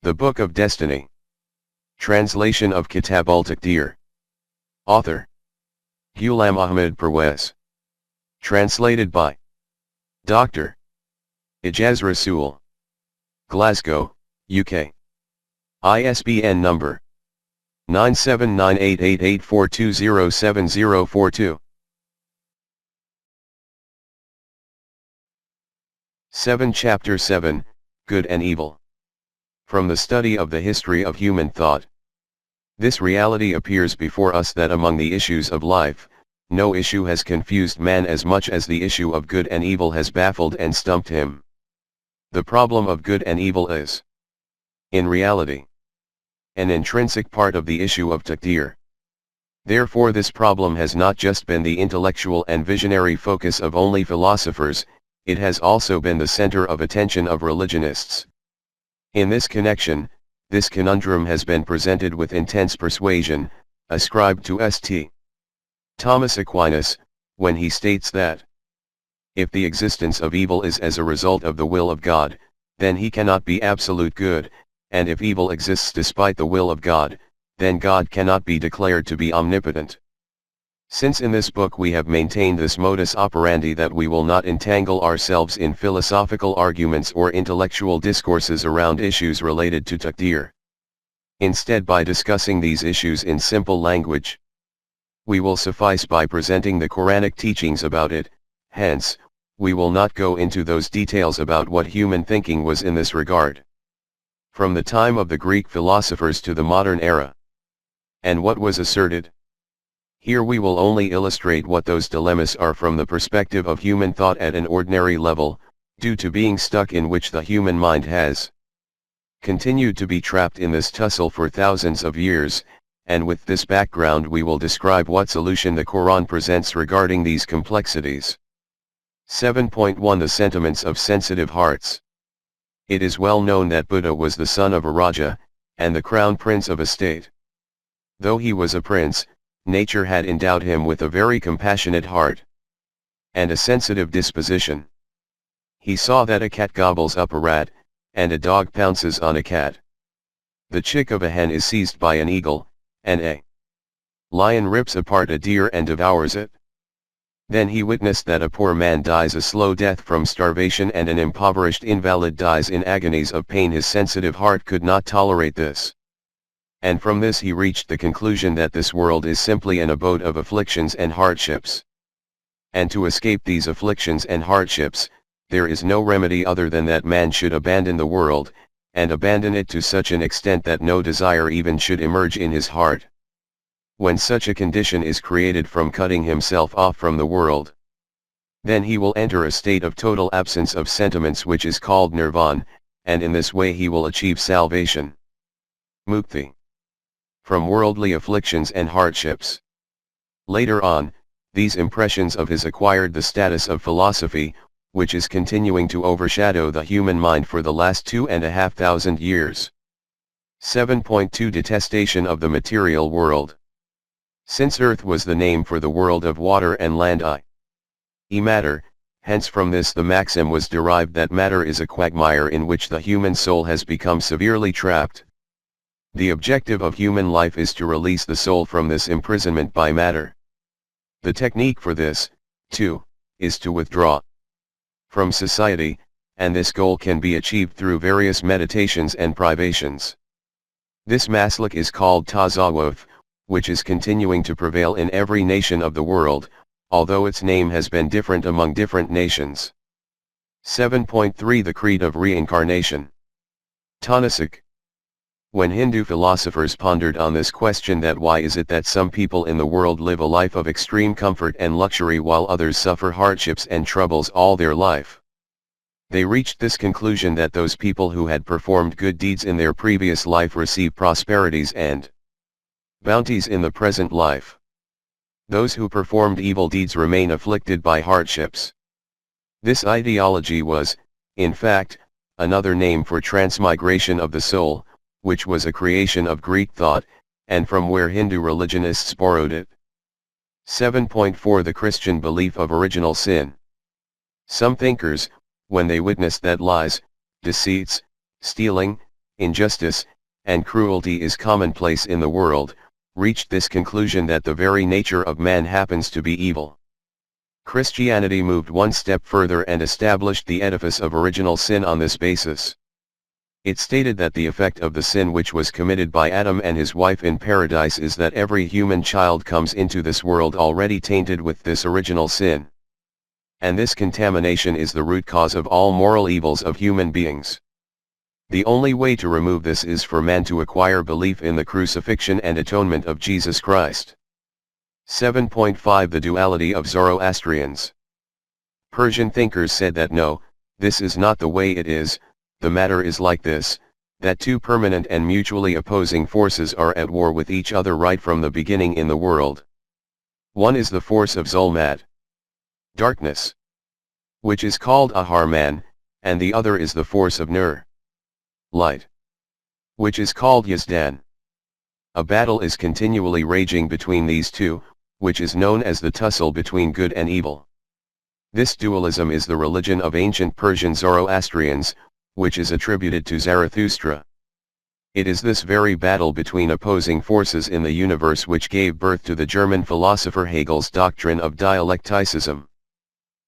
The Book of Destiny. Translation of Kitab-ul-Taqdeer. Author: Ghulam Ahmed Parwez. Translated by Dr. Ejaz Rasool. Glasgow, UK. ISBN number 9798884207042. 7 Chapter 7, Good and Evil. From the study of the history of human thought, this reality appears before us that among the issues of life, no issue has confused man as much as the issue of good and evil has baffled and stumped him. The problem of good and evil is, in reality, an intrinsic part of the issue of Taqdeer. Therefore this problem has not just been the intellectual and visionary focus of only philosophers, it has also been the center of attention of religionists. In this connection, this conundrum has been presented with intense persuasion, ascribed to St. Thomas Aquinas, when he states that, if the existence of evil is as a result of the will of God, then he cannot be absolute good, and if evil exists despite the will of God, then God cannot be declared to be omnipotent. Since in this book we have maintained this modus operandi that we will not entangle ourselves in philosophical arguments or intellectual discourses around issues related to Taqdeer. Instead, by discussing these issues in simple language, we will suffice by presenting the Quranic teachings about it. Hence, we will not go into those details about what human thinking was in this regard, from the time of the Greek philosophers to the modern era, and what was asserted. Here we will only illustrate what those dilemmas are from the perspective of human thought at an ordinary level, due to being stuck in which the human mind has continued to be trapped in this tussle for thousands of years, and with this background we will describe what solution the Quran presents regarding these complexities. 7.1 The sentiments of sensitive hearts. It is well known that Buddha was the son of a Raja, and the crown prince of a state. Though he was a prince, nature had endowed him with a very compassionate heart and a sensitive disposition. He saw that a cat gobbles up a rat, and a dog pounces on a cat. The chick of a hen is seized by an eagle, and a lion rips apart a deer and devours it. Then he witnessed that a poor man dies a slow death from starvation and an impoverished invalid dies in agonies of pain. His sensitive heart could not tolerate this. And from this he reached the conclusion that this world is simply an abode of afflictions and hardships. And to escape these afflictions and hardships, there is no remedy other than that man should abandon the world, and abandon it to such an extent that no desire even should emerge in his heart. When such a condition is created from cutting himself off from the world, then he will enter a state of total absence of sentiments which is called nirvana, and in this way he will achieve salvation. Mukti from worldly afflictions and hardships. Later on, these impressions of his acquired the status of philosophy, which is continuing to overshadow the human mind for the last 2,500 years. 7.2 Detestation of the material world. Since earth was the name for the world of water and land, i.e. matter, hence from this the maxim was derived that matter is a quagmire in which the human soul has become severely trapped. The objective of human life is to release the soul from this imprisonment by matter. The technique for this, too, is to withdraw from society, and this goal can be achieved through various meditations and privations. This maslak is called tasawwuf, which is continuing to prevail in every nation of the world, although its name has been different among different nations. 7.3 The Creed of Reincarnation. Tanasuk. When Hindu philosophers pondered on this question, that why is it that some people in the world live a life of extreme comfort and luxury while others suffer hardships and troubles all their life, they reached this conclusion that those people who had performed good deeds in their previous life receive prosperities and bounties in the present life. Those who performed evil deeds remain afflicted by hardships. This ideology was, in fact, another name for transmigration of the soul, which was a creation of Greek thought, and from where Hindu religionists borrowed it. 7.4 The Christian belief of original sin. Some thinkers, when they witness that lies, deceits, stealing, injustice, and cruelty is commonplace in the world, reached this conclusion that the very nature of man happens to be evil. Christianity moved one step further and established the edifice of original sin on this basis. It stated that the effect of the sin which was committed by Adam and his wife in paradise is that every human child comes into this world already tainted with this original sin. And this contamination is the root cause of all moral evils of human beings. The only way to remove this is for man to acquire belief in the crucifixion and atonement of Jesus Christ. 7.5 The duality of Zoroastrians. Persian thinkers said that no, this is not the way it is. The matter is like this, that two permanent and mutually opposing forces are at war with each other right from the beginning in the world. One is the force of Zulmat, darkness, which is called Ahriman, and the other is the force of Nur, light, which is called Yazdan. A battle is continually raging between these two, which is known as the tussle between good and evil. This dualism is the religion of ancient Persian Zoroastrians, which is attributed to Zarathustra. It is this very battle between opposing forces in the universe which gave birth to the German philosopher Hegel's doctrine of dialecticism,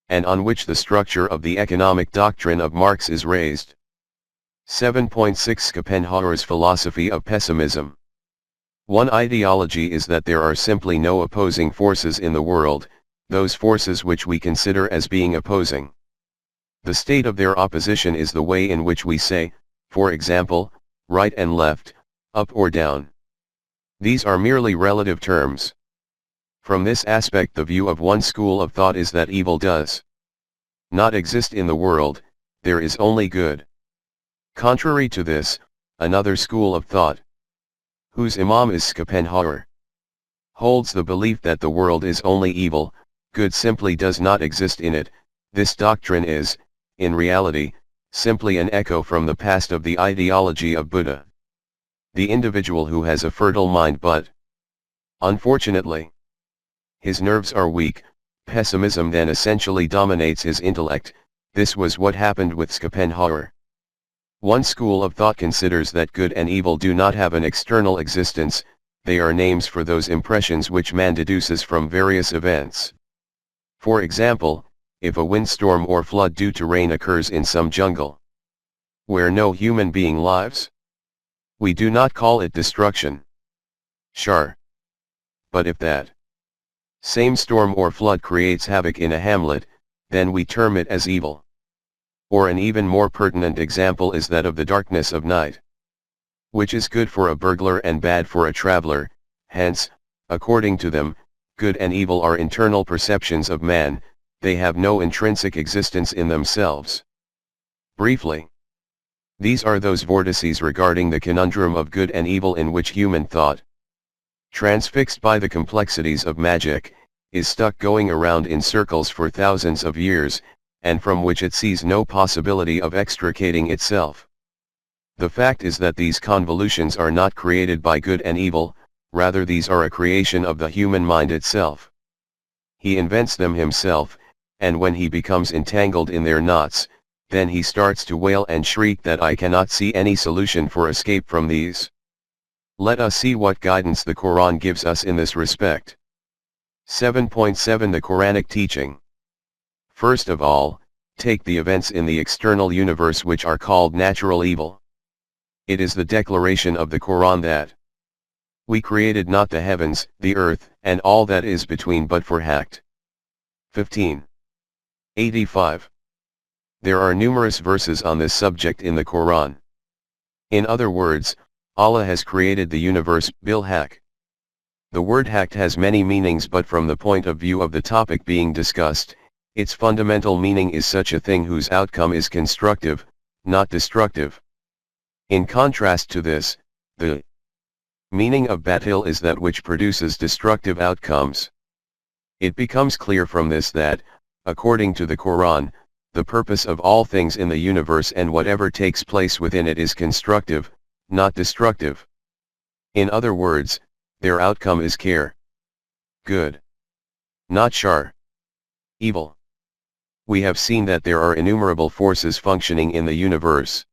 and on which the structure of the economic doctrine of Marx is raised. 7.6 Schopenhauer's philosophy of pessimism. One ideology is that there are simply no opposing forces in the world, those forces which we consider as being opposing. The state of their opposition is the way in which we say, for example, right and left, up or down. These are merely relative terms. From this aspect, the view of one school of thought is that evil does not exist in the world, there is only good. Contrary to this, another school of thought, whose imam is Schopenhauer, holds the belief that the world is only evil, good simply does not exist in it. This doctrine is, in reality, simply an echo from the past of the ideology of Buddha. The individual who has a fertile mind but, unfortunately, his nerves are weak, pessimism then essentially dominates his intellect. This was what happened with Schopenhauer. One school of thought considers that good and evil do not have an external existence, they are names for those impressions which man deduces from various events. For example, if a windstorm or flood due to rain occurs in some jungle where no human being lives, we do not call it destruction. Sure. But if that same storm or flood creates havoc in a hamlet, then we term it as evil. Or an even more pertinent example is that of the darkness of night, which is good for a burglar and bad for a traveler. Hence, according to them, good and evil are internal perceptions of man, they have no intrinsic existence in themselves. Briefly, these are those vortices regarding the conundrum of good and evil in which human thought, transfixed by the complexities of magic, is stuck going around in circles for thousands of years, and from which it sees no possibility of extricating itself. The fact is that these convolutions are not created by good and evil, rather these are a creation of the human mind itself. He invents them himself, and when he becomes entangled in their knots, then he starts to wail and shriek that I cannot see any solution for escape from these. Let us see what guidance the Quran gives us in this respect. 7.7 The Quranic teaching. First of all, take the events in the external universe which are called natural evil. It is the declaration of the Quran that we created not the heavens, the earth, and all that is between but for haqq. 15:85. There are numerous verses on this subject in the Quran. In other words, Allah has created the universe bil haqq. The word haqq has many meanings, but from the point of view of the topic being discussed, its fundamental meaning is such a thing whose outcome is constructive, not destructive. In contrast to this, the meaning of batil is that which produces destructive outcomes. It becomes clear from this that, according to the Quran, the purpose of all things in the universe and whatever takes place within it is constructive, not destructive. In other words, their outcome is khair, good, not shar, evil. We have seen that there are innumerable forces functioning in the universe.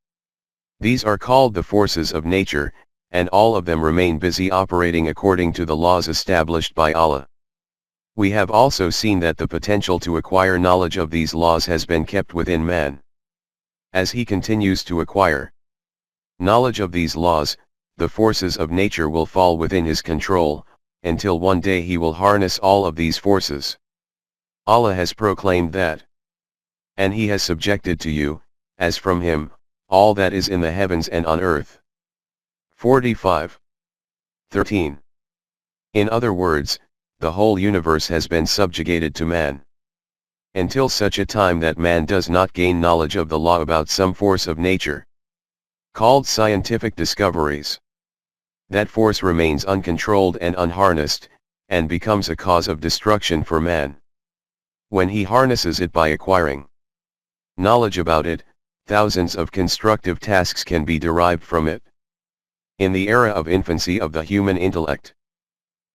These are called the forces of nature, and all of them remain busy operating according to the laws established by Allah. We have also seen that the potential to acquire knowledge of these laws has been kept within man. As he continues to acquire knowledge of these laws, the forces of nature will fall within his control, until one day he will harness all of these forces. Allah has proclaimed that, and he has subjected to you, as from him, all that is in the heavens and on earth. 45:13. In other words, the whole universe has been subjugated to man. Until such a time that man does not gain knowledge of the law about some force of nature, called scientific discoveries, that force remains uncontrolled and unharnessed, and becomes a cause of destruction for man. When he harnesses it by acquiring knowledge about it, thousands of constructive tasks can be derived from it. In the era of infancy of the human intellect,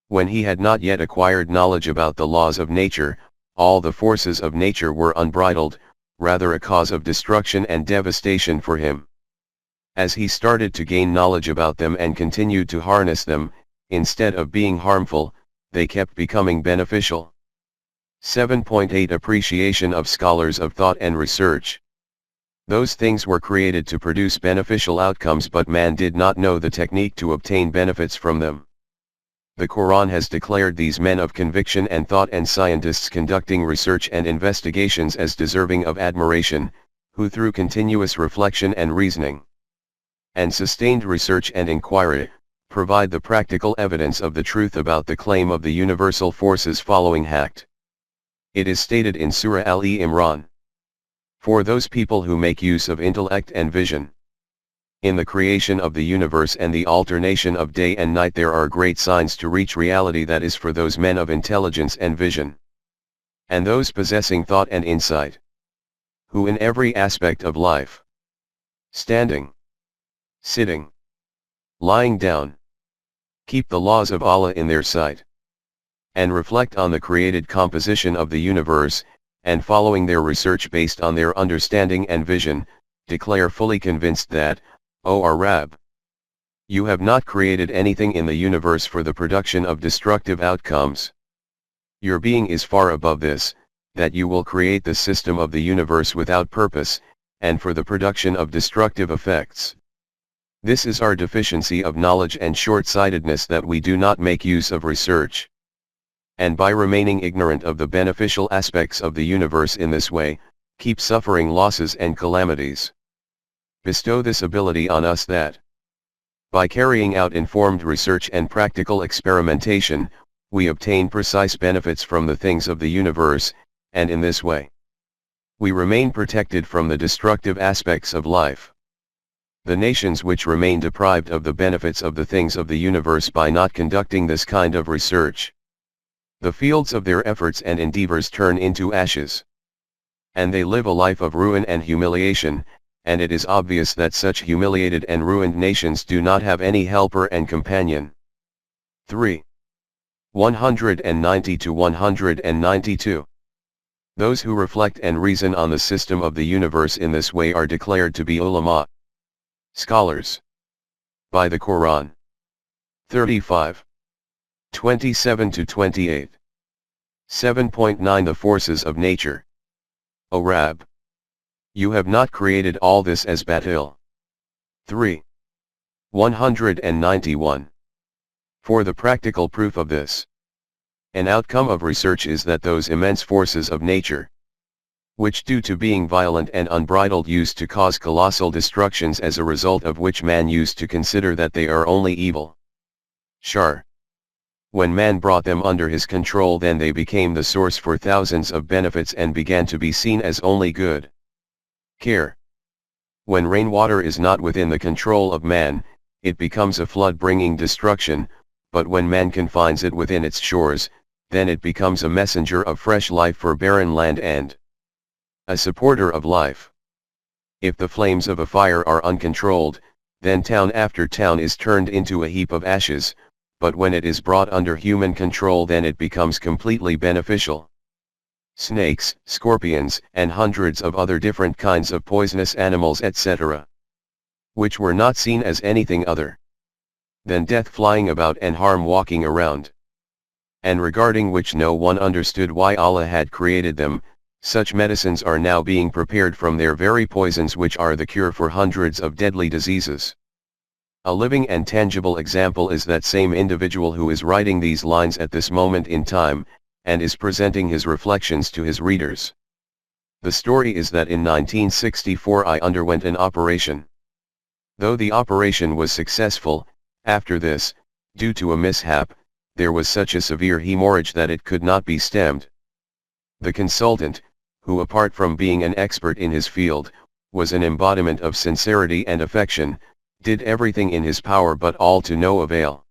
when he had not yet acquired knowledge about the laws of nature, all the forces of nature were unbridled, rather a cause of destruction and devastation for him. As he started to gain knowledge about them and continued to harness them, instead of being harmful, they kept becoming beneficial. 7.8 Appreciation of scholars of thought and research. Those things were created to produce beneficial outcomes, but man did not know the technique to obtain benefits from them. The Quran has declared these men of conviction and thought and scientists conducting research and investigations as deserving of admiration, who through continuous reflection and reasoning, and sustained research and inquiry, provide the practical evidence of the truth about the claim of the universal forces following Haqq. It is stated in Surah Al-Imran, for those people who make use of intellect and vision, in the creation of the universe and the alternation of day and night there are great signs to reach reality, that is for those men of intelligence and vision, and those possessing thought and insight, who in every aspect of life, standing, sitting, lying down, keep the laws of Allah in their sight, and reflect on the created composition of the universe, and following their research based on their understanding and vision, declare fully convinced that, O our Rabb, you have not created anything in the universe for the production of destructive outcomes. Your being is far above this, that you will create the system of the universe without purpose, and for the production of destructive effects. This is our deficiency of knowledge and short-sightedness, that we do not make use of research, and by remaining ignorant of the beneficial aspects of the universe in this way, keep suffering losses and calamities. Bestow this ability on us that, by carrying out informed research and practical experimentation, we obtain precise benefits from the things of the universe, and in this way, we remain protected from the destructive aspects of life. The nations which remain deprived of the benefits of the things of the universe by not conducting this kind of research, the fields of their efforts and endeavors turn into ashes, and they live a life of ruin and humiliation, and it is obvious that such humiliated and ruined nations do not have any helper and companion. 3. 190-192. Those who reflect and reason on the system of the universe in this way are declared to be Allama, scholars, by the Quran. 35. 27-28. 7.9 The forces of nature. O Rabb, you have not created all this as batil. 3. 191. For the practical proof of this, an outcome of research is that those immense forces of nature, which due to being violent and unbridled used to cause colossal destructions, as a result of which man used to consider that they are only evil, shar. When man brought them under his control, then they became the source for thousands of benefits and began to be seen as only good. Care. When rainwater is not within the control of man, it becomes a flood bringing destruction, but when man confines it within its shores, then it becomes a messenger of fresh life for barren land and a supporter of life. If the flames of a fire are uncontrolled, then town after town is turned into a heap of ashes, but when it is brought under human control, then it becomes completely beneficial. Snakes, scorpions, and hundreds of other different kinds of poisonous animals, etc. which were not seen as anything other than death flying about and harm walking around, and regarding which no one understood why Allah had created them. Such medicines are now being prepared from their very poisons, which are the cure for hundreds of deadly diseases. A living and tangible example is that same individual who is writing these lines at this moment in time, and is presenting his reflections to his readers. The story is that in 1964 I underwent an operation. Though the operation was successful, after this, due to a mishap, there was such a severe hemorrhage that it could not be stemmed. The consultant, who apart from being an expert in his field, was an embodiment of sincerity and affection, did everything in his power, but all to no avail.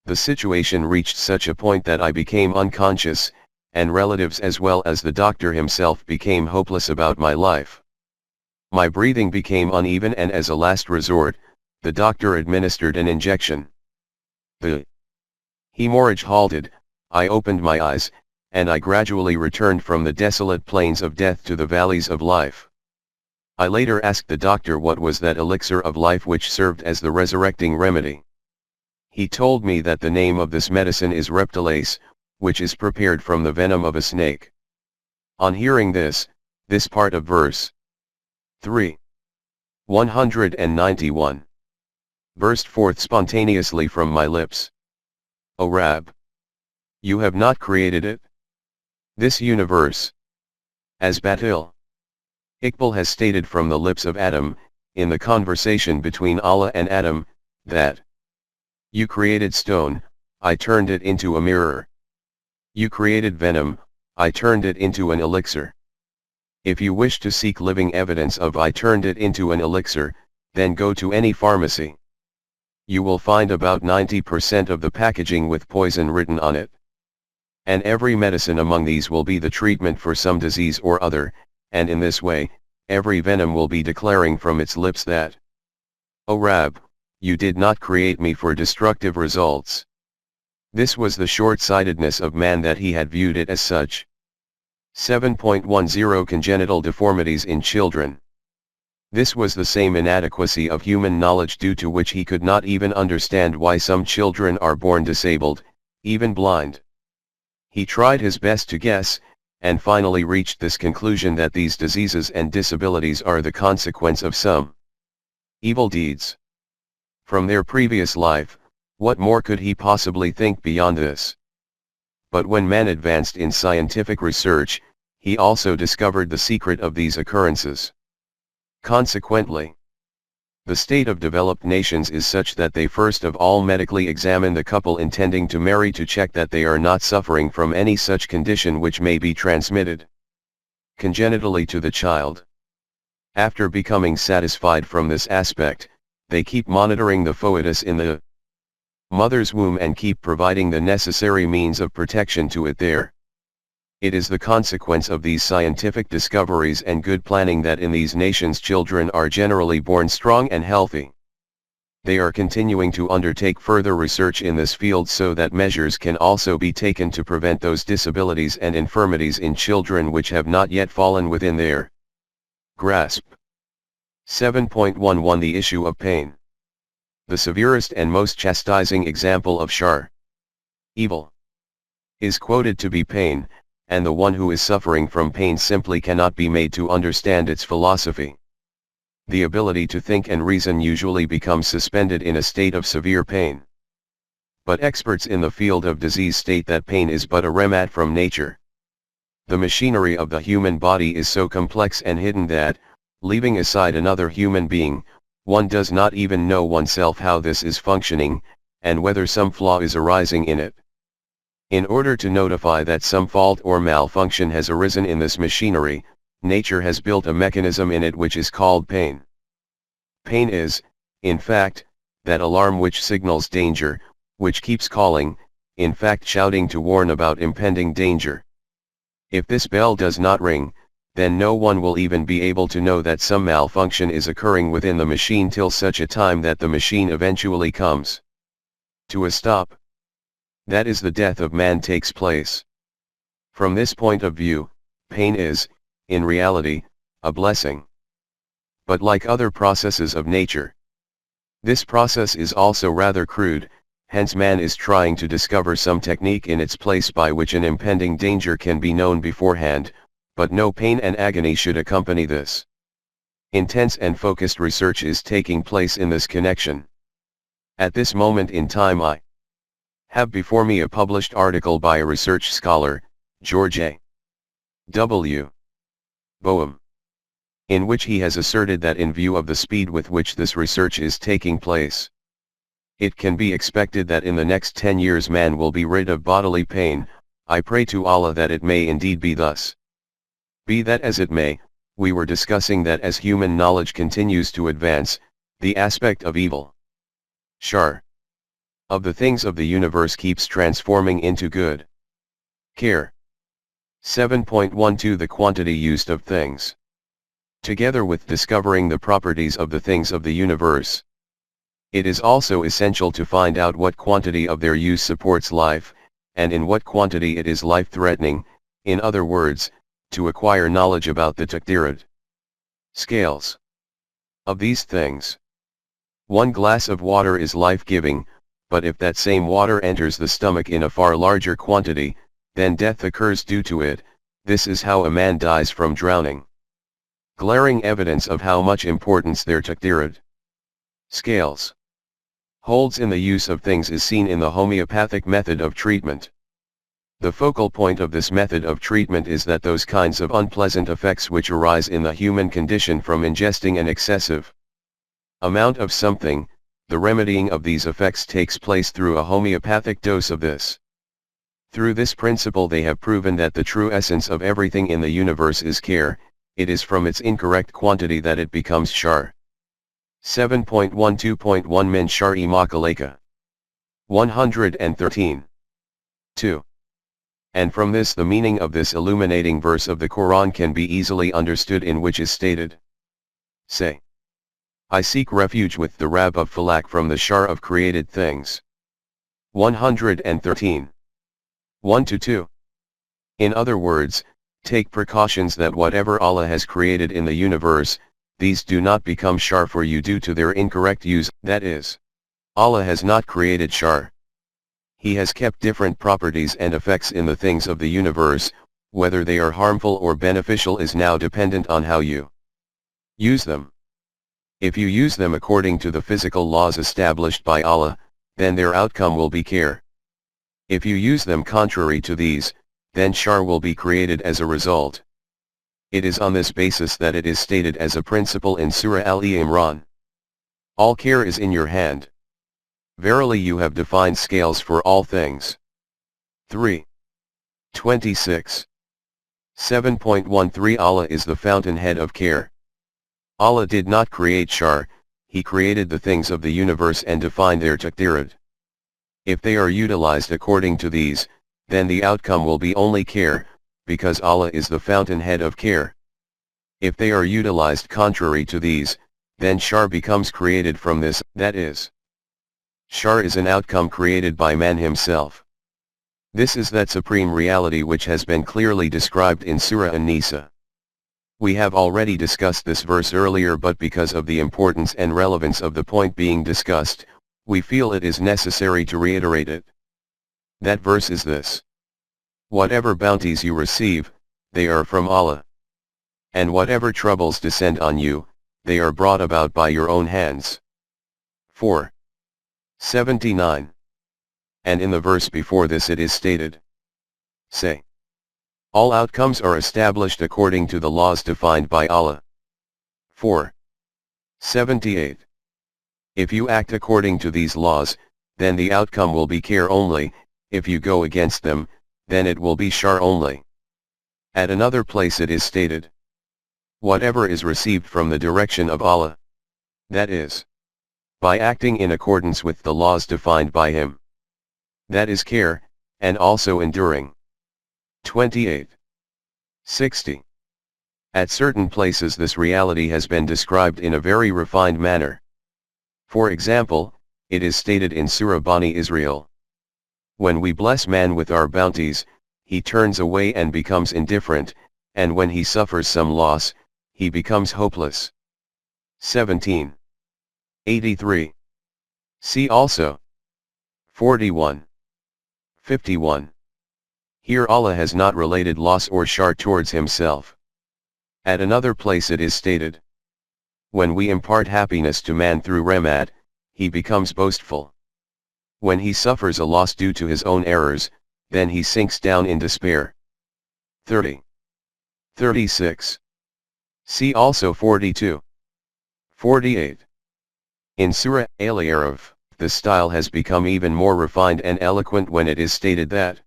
The situation reached such a point that I became unconscious, and relatives as well as the doctor himself became hopeless about my life. My breathing became uneven, and as a last resort, the doctor administered an injection. The hemorrhage halted, I opened my eyes, and I gradually returned from the desolate plains of death to the valleys of life. I later asked the doctor what was that elixir of life which served as the resurrecting remedy. He told me that the name of this medicine is reptilase, which is prepared from the venom of a snake. On hearing this part of verse 191 burst forth spontaneously from my lips. O Rab! You have not created it? This universe. As Batil Iqbal has stated from the lips of Adam, in the conversation between Allah and Adam, that you created stone, I turned it into a mirror. You created venom, I turned it into an elixir. If you wish to seek living evidence of I turned it into an elixir, then go to any pharmacy. You will find about 90% of the packaging with poison written on it. And every medicine among these will be the treatment for some disease or other, and in this way, every venom will be declaring from its lips that, O Rab, you did not create me for destructive results. This was the short-sightedness of man, that he had viewed it as such. 7.10 Congenital deformities in children. This was the same inadequacy of human knowledge due to which he could not even understand why some children are born disabled, even blind. He tried his best to guess, and finally reached this conclusion that these diseases and disabilities are the consequence of some evil deeds from their previous life. What more could he possibly think beyond this? But when man advanced in scientific research, he also discovered the secret of these occurrences. Consequently, the state of developed nations is such that they first of all medically examine the couple intending to marry to check that they are not suffering from any such condition which may be transmitted congenitally to the child. After becoming satisfied from this aspect, they keep monitoring the foetus in the mother's womb and keep providing the necessary means of protection to it there. It is the consequence of these scientific discoveries and good planning that in these nations children are generally born strong and healthy. They are continuing to undertake further research in this field so that measures can also be taken to prevent those disabilities and infirmities in children which have not yet fallen within their grasp. 7.11 The issue of pain. The severest and most chastising example of evil is quoted to be pain, and the one who is suffering from pain simply cannot be made to understand its philosophy. The ability to think and reason usually becomes suspended in a state of severe pain. But experts in the field of disease state that pain is but a remedy from nature. The machinery of the human body is so complex and hidden that, leaving aside another human being, one does not even know oneself how this is functioning, and whether some flaw is arising in it. In order to notify that some fault or malfunction has arisen in this machinery, nature has built a mechanism in it which is called pain. Pain is, in fact, that alarm which signals danger, which keeps calling, in fact shouting to warn about impending danger. If this bell does not ring, then no one will even be able to know that some malfunction is occurring within the machine till such a time that the machine eventually comes to a stop. That is, the death of man takes place. From this point of view, pain is, in reality, a blessing. But like other processes of nature, This process is also rather crude, hence man is trying to discover some technique in its place by which an impending danger can be known beforehand, but no pain and agony should accompany this. Intense and focused research is taking place in this connection. At this moment in time I have before me a published article by a research scholar, George A. W. Boehm, in which he has asserted that in view of the speed with which this research is taking place, it can be expected that in the next 10 years man will be rid of bodily pain. I pray to Allah that it may indeed be thus. Be that as it may, we were discussing that as human knowledge continues to advance, the aspect of evil, shar, of the things of the universe keeps transforming into good. Care. 7.12 The quantity used of things, together with discovering the properties of the things of the universe. It is also essential to find out what quantity of their use supports life, and in what quantity it is life-threatening, in other words, to acquire knowledge about the Taqdeer scales of these things. 1 glass of water is life-giving, but if that same water enters the stomach in a far larger quantity, then death occurs due to it. This is how a man dies from drowning. Glaring evidence of how much importance their Taqdeer scales holds in the use of things is seen in the homeopathic method of treatment. The focal point of this method of treatment is that those kinds of unpleasant effects which arise in the human condition from ingesting an excessive amount of something, the remedying of these effects takes place through a homeopathic dose of this. Through this principle they have proven that the true essence of everything in the universe is care. It is from its incorrect quantity that it becomes shar. 7.12.1 Min shar-e makaleka. 113. 2. And from this the meaning of this illuminating verse of the Quran can be easily understood, in which is stated, say, I seek refuge with the Rabb of Falak from the shar of created things. 113. 1-2. In other words, take precautions that whatever Allah has created in the universe, these do not become shar for you due to their incorrect use. That is, Allah has not created shar. He has kept different properties and effects in the things of the universe. Whether they are harmful or beneficial is now dependent on how you use them. If you use them according to the physical laws established by Allah, then their outcome will be care. If you use them contrary to these, then shar will be created as a result. It is on this basis that it is stated as a principle in Surah Al-Imran. All care is in your hand. Verily you have defined scales for all things. 3. 26. 7.13 Allah is the fountainhead of care. Allah did not create shar, He created the things of the universe and defined their Taqdeer. If they are utilized according to these, then the outcome will be only care, because Allah is the fountainhead of care. If they are utilized contrary to these, then shar becomes created from this, that is, shar is an outcome created by man himself. This is that supreme reality which has been clearly described in Surah An-Nisa. We have already discussed this verse earlier, but because of the importance and relevance of the point being discussed, we feel it is necessary to reiterate it. That verse is this: whatever bounties you receive, they are from Allah. And whatever troubles descend on you, they are brought about by your own hands. 4. 79. And in the verse before this it is stated, say, all outcomes are established according to the laws defined by Allah. 4. 78. If you act according to these laws, then the outcome will be care only. If you go against them, then it will be shar only. At another place it is stated, whatever is received from the direction of Allah, that is, by acting in accordance with the laws defined by Him, that is care, and also enduring. 28. 60. At certain places this reality has been described in a very refined manner. For example, it is stated in Surah Bani Israel, when we bless man with our bounties, he turns away and becomes indifferent, and when he suffers some loss, he becomes hopeless. 17. 83. See also 41. 51. Here Allah has not related loss or shar towards himself. At another place it is stated, when we impart happiness to man through Ramad, he becomes boastful. When he suffers a loss due to his own errors, then he sinks down in despair. 30. 36. See also 42. 48. In Surah Al-Araf, the style has become even more refined and eloquent when it is stated that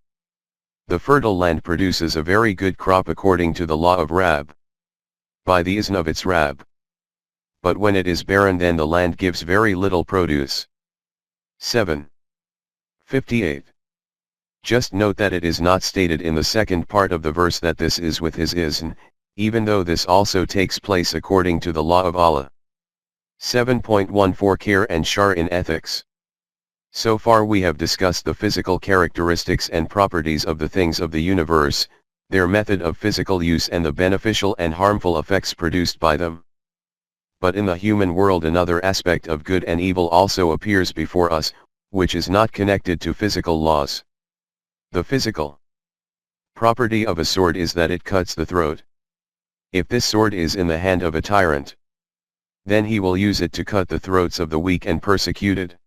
the fertile land produces a very good crop according to the law of Rab, by the izn of its Rab. But when it is barren, then the land gives very little produce. 7. 58. Just note that it is not stated in the second part of the verse that this is with his izn, even though this also takes place according to the law of Allah. 7.14 Khair and Shar in Ethics. So far we have discussed the physical characteristics and properties of the things of the universe, their method of physical use and the beneficial and harmful effects produced by them. But in the human world another aspect of good and evil also appears before us, which is not connected to physical laws. The physical property of a sword is that it cuts the throat. If this sword is in the hand of a tyrant, then he will use it to cut the throats of the weak and persecuted.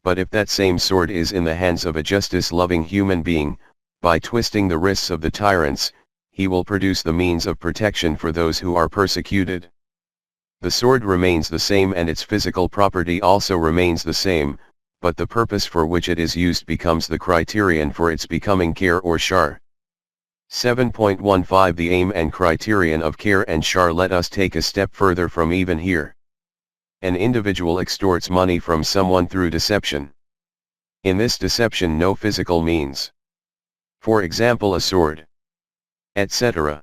But if that same sword is in the hands of a justice-loving human being, by twisting the wrists of the tyrants, he will produce the means of protection for those who are persecuted. The sword remains the same and its physical property also remains the same, but the purpose for which it is used becomes the criterion for its becoming khair or shar. 7.15 The aim and criterion of khair and shar. Let us take a step further from even here. An individual extorts money from someone through deception. In this deception no physical means, for example a sword, etc.,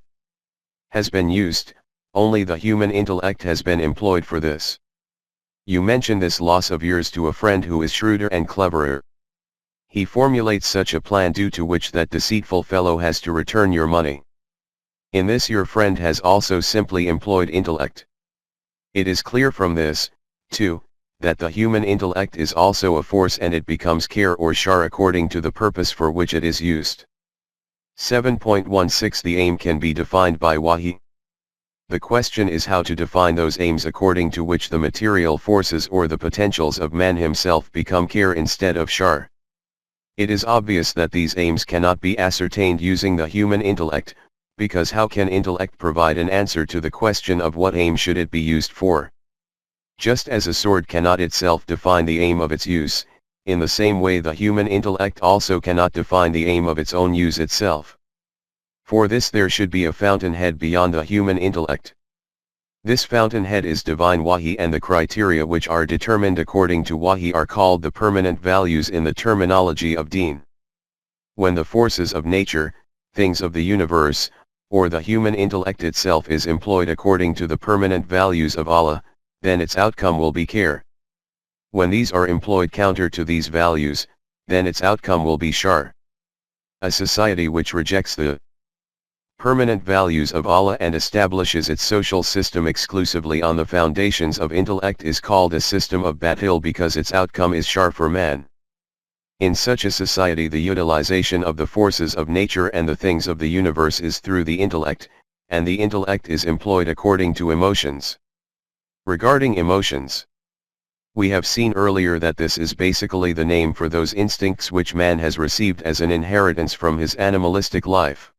has been used, only the human intellect has been employed for this. You mention this loss of yours to a friend who is shrewder and cleverer. He formulates such a plan due to which that deceitful fellow has to return your money. In this your friend has also simply employed intellect. It is clear from this, too, that the human intellect is also a force and it becomes khair or shar according to the purpose for which it is used. 7.16 The aim can be defined by wahi. The question is how to define those aims according to which the material forces or the potentials of man himself become khair instead of shar. It is obvious that these aims cannot be ascertained using the human intellect, because how can intellect provide an answer to the question of what aim should it be used for? Just as a sword cannot itself define the aim of its use, in the same way the human intellect also cannot define the aim of its own use itself. For this there should be a fountainhead beyond the human intellect. This fountainhead is divine wahi, and the criteria which are determined according to wahi are called the permanent values in the terminology of deen. When the forces of nature, things of the universe, or the human intellect itself is employed according to the permanent values of Allah, then its outcome will be khair. When these are employed counter to these values, then its outcome will be shar. A society which rejects the permanent values of Allah and establishes its social system exclusively on the foundations of intellect is called a system of batil because its outcome is shar for man. In such a society the utilization of the forces of nature and the things of the universe is through the intellect, and the intellect is employed according to emotions. Regarding emotions, we have seen earlier that this is basically the name for those instincts which man has received as an inheritance from his animalistic life.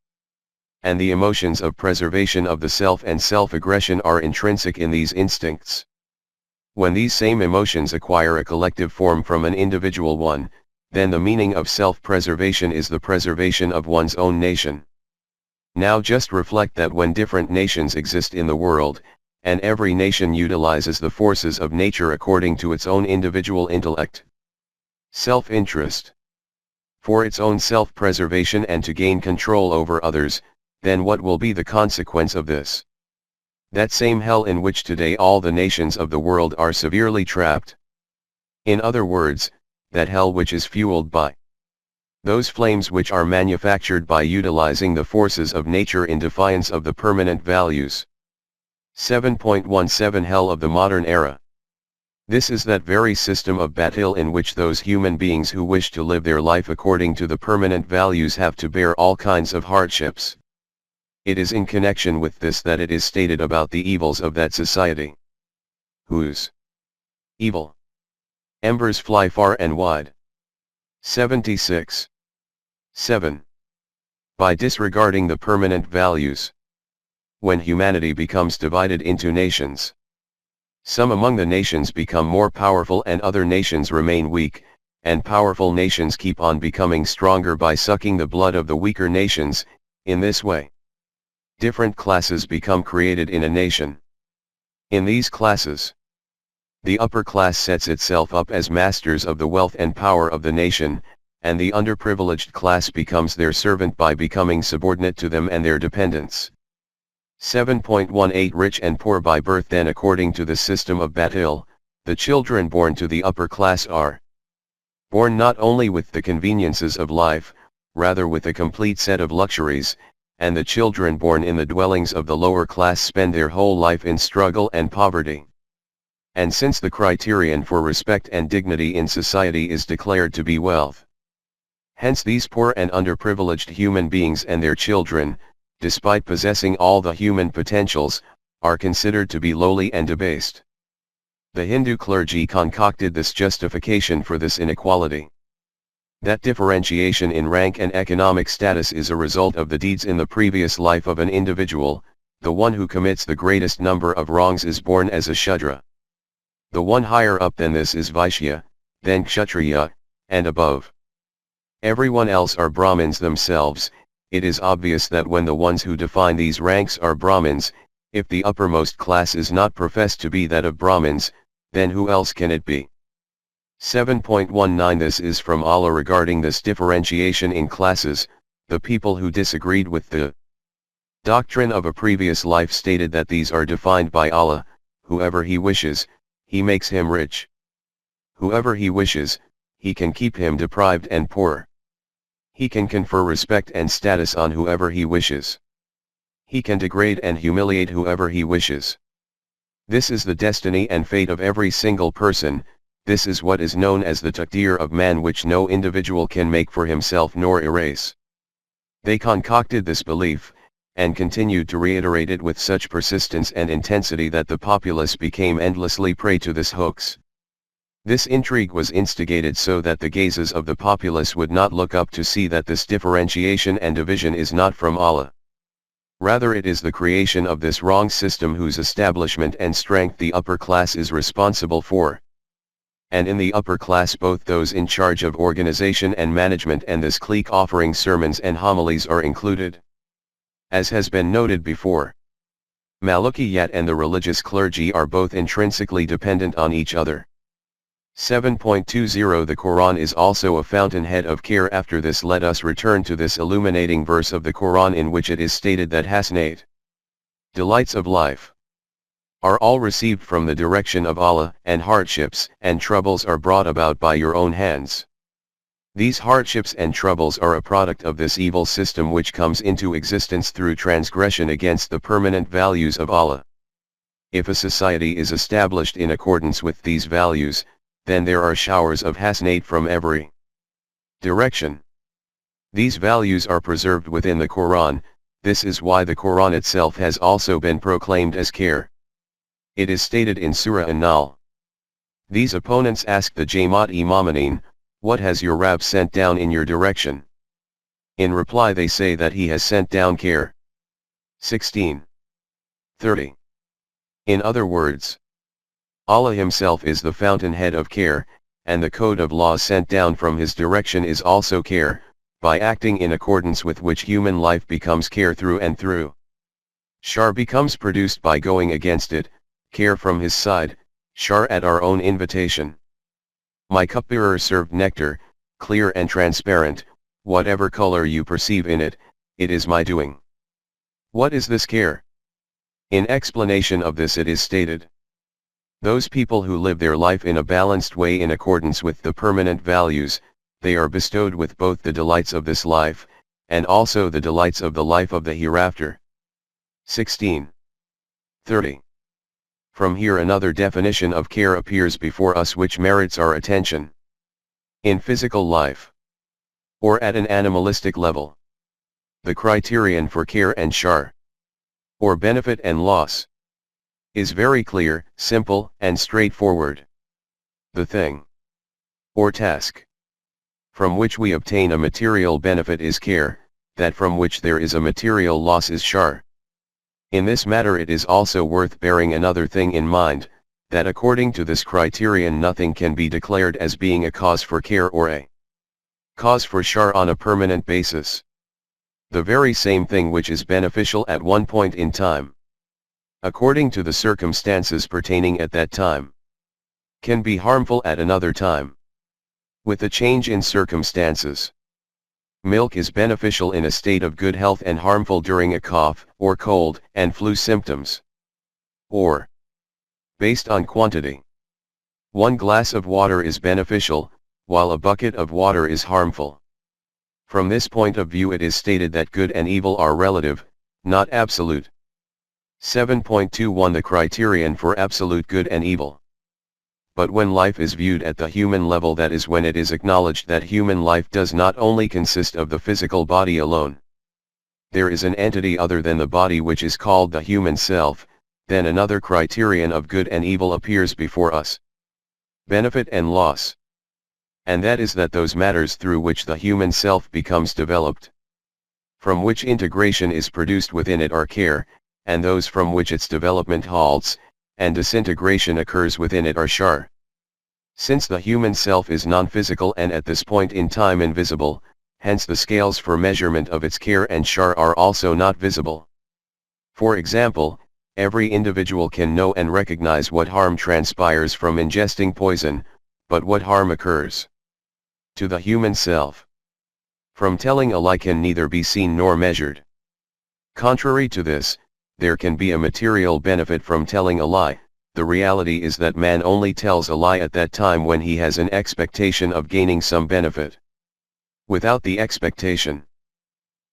And the emotions of preservation of the self and self-aggression are intrinsic in these instincts. When these same emotions acquire a collective form from an individual one, then the meaning of self-preservation is the preservation of one's own nation. Now just reflect that when different nations exist in the world, and every nation utilizes the forces of nature according to its own individual intellect, self-interest, for its own self-preservation and to gain control over others, then what will be the consequence of this? That same hell in which today all the nations of the world are severely trapped. In other words, that hell which is fueled by those flames which are manufactured by utilizing the forces of nature in defiance of the permanent values. 7.17 Hell of the modern era. This is that very system of batil in which those human beings who wish to live their life according to the permanent values have to bear all kinds of hardships. It is in connection with this that it is stated about the evils of that society. Whose evil embers fly far and wide. 76. 7. By disregarding the permanent values. When humanity becomes divided into nations, some among the nations become more powerful and other nations remain weak, and powerful nations keep on becoming stronger by sucking the blood of the weaker nations. In this way, different classes become created in a nation. In these classes, the upper class sets itself up as masters of the wealth and power of the nation, and the underprivileged class becomes their servant by becoming subordinate to them and their dependents. 7.18 Rich and poor by birth. Then according to the system of batil, the children born to the upper class are born not only with the conveniences of life, rather with a complete set of luxuries, and the children born in the dwellings of the lower class spend their whole life in struggle and poverty. And since the criterion for respect and dignity in society is declared to be wealth, hence these poor and underprivileged human beings and their children, despite possessing all the human potentials, are considered to be lowly and debased. The Hindu clergy concocted this justification for this inequality. That differentiation in rank and economic status is a result of the deeds in the previous life of an individual. The one who commits the greatest number of wrongs is born as a Shudra. The one higher up than this is Vaishya, then Kshatriya, and above everyone else are Brahmins themselves. It is obvious that when the ones who define these ranks are Brahmins, if the uppermost class is not professed to be that of Brahmins, then who else can it be? 7.19 This is from Allah regarding this differentiation in classes. The people who disagreed with the doctrine of a previous life stated that these are defined by Allah. Whoever He wishes, He makes him rich. Whoever He wishes, He can keep him deprived and poor. He can confer respect and status on whoever He wishes. He can degrade and humiliate whoever He wishes. This is the destiny and fate of every single person. This is what is known as the Taqdeer of man, which no individual can make for himself nor erase. They concocted this belief, and continued to reiterate it with such persistence and intensity that the populace became endlessly prey to this hoax. This intrigue was instigated so that the gazes of the populace would not look up to see that this differentiation and division is not from Allah. Rather, it is the creation of this wrong system whose establishment and strength the upper class is responsible for. And in the upper class both those in charge of organization and management and this clique offering sermons and homilies are included. As has been noted before, Malukiyat and the religious clergy are both intrinsically dependent on each other. 7.20 The Quran is also a fountainhead of care. After this, let us return to this illuminating verse of the Quran in which it is stated that hasanat, delights of life, are all received from the direction of Allah, and hardships and troubles are brought about by your own hands. These hardships and troubles are a product of this evil system which comes into existence through transgression against the permanent values of Allah. If a society is established in accordance with these values, then there are showers of hasanat from every direction. These values are preserved within the Quran. This is why the Quran itself has also been proclaimed as care. It is stated in Surah An-Nahl. These opponents asked the Jamaat-e-Momineen, "What has your Rabb sent down in your direction?" In reply they say that He has sent down care. 16:30. In other words, Allah Himself is the fountainhead of care, and the code of laws sent down from His direction is also care, by acting in accordance with which human life becomes care through and through. Shar becomes produced by going against it, care from His side, shar at our own invitation. My cupbearer served nectar, clear and transparent, whatever color you perceive in it, it is my doing. What is this care? In explanation of this it is stated, those people who live their life in a balanced way in accordance with the permanent values, they are bestowed with both the delights of this life, and also the delights of the life of the hereafter. 16:30. From here another definition of care appears before us which merits our attention. In physical life, or at an animalistic level, the criterion for care and shar, or benefit and loss, is very clear, simple, and straightforward. The thing, or task, from which we obtain a material benefit is care, that from which there is a material loss is shar. In this matter it is also worth bearing another thing in mind, that according to this criterion nothing can be declared as being a cause for care or a cause for shar on a permanent basis. The very same thing which is beneficial at one point in time, according to the circumstances pertaining at that time, can be harmful at another time. With a change in circumstances, milk is beneficial in a state of good health and harmful during a cough, or cold, and flu symptoms. Or, based on quantity, 1 glass of water is beneficial, while a bucket of water is harmful. From this point of view it is stated that good and evil are relative, not absolute. 7.21 The criterion for absolute good and evil. But when life is viewed at the human level, that is when it is acknowledged that human life does not only consist of the physical body alone. There is an entity other than the body which is called the human self, then another criterion of good and evil appears before us. Benefit and loss. And that is that those matters through which the human self becomes developed, from which integration is produced within it, are care, and those from which its development halts, and disintegration occurs within it, are shar. Since the human self is non-physical and at this point in time invisible, hence the scales for measurement of its care and shar are also not visible. For example, every individual can know and recognize what harm transpires from ingesting poison, but what harm occurs to the human self from telling a lie can neither be seen nor measured. Contrary to this, there can be a material benefit from telling a lie. The reality is that man only tells a lie at that time when he has an expectation of gaining some benefit. Without the expectation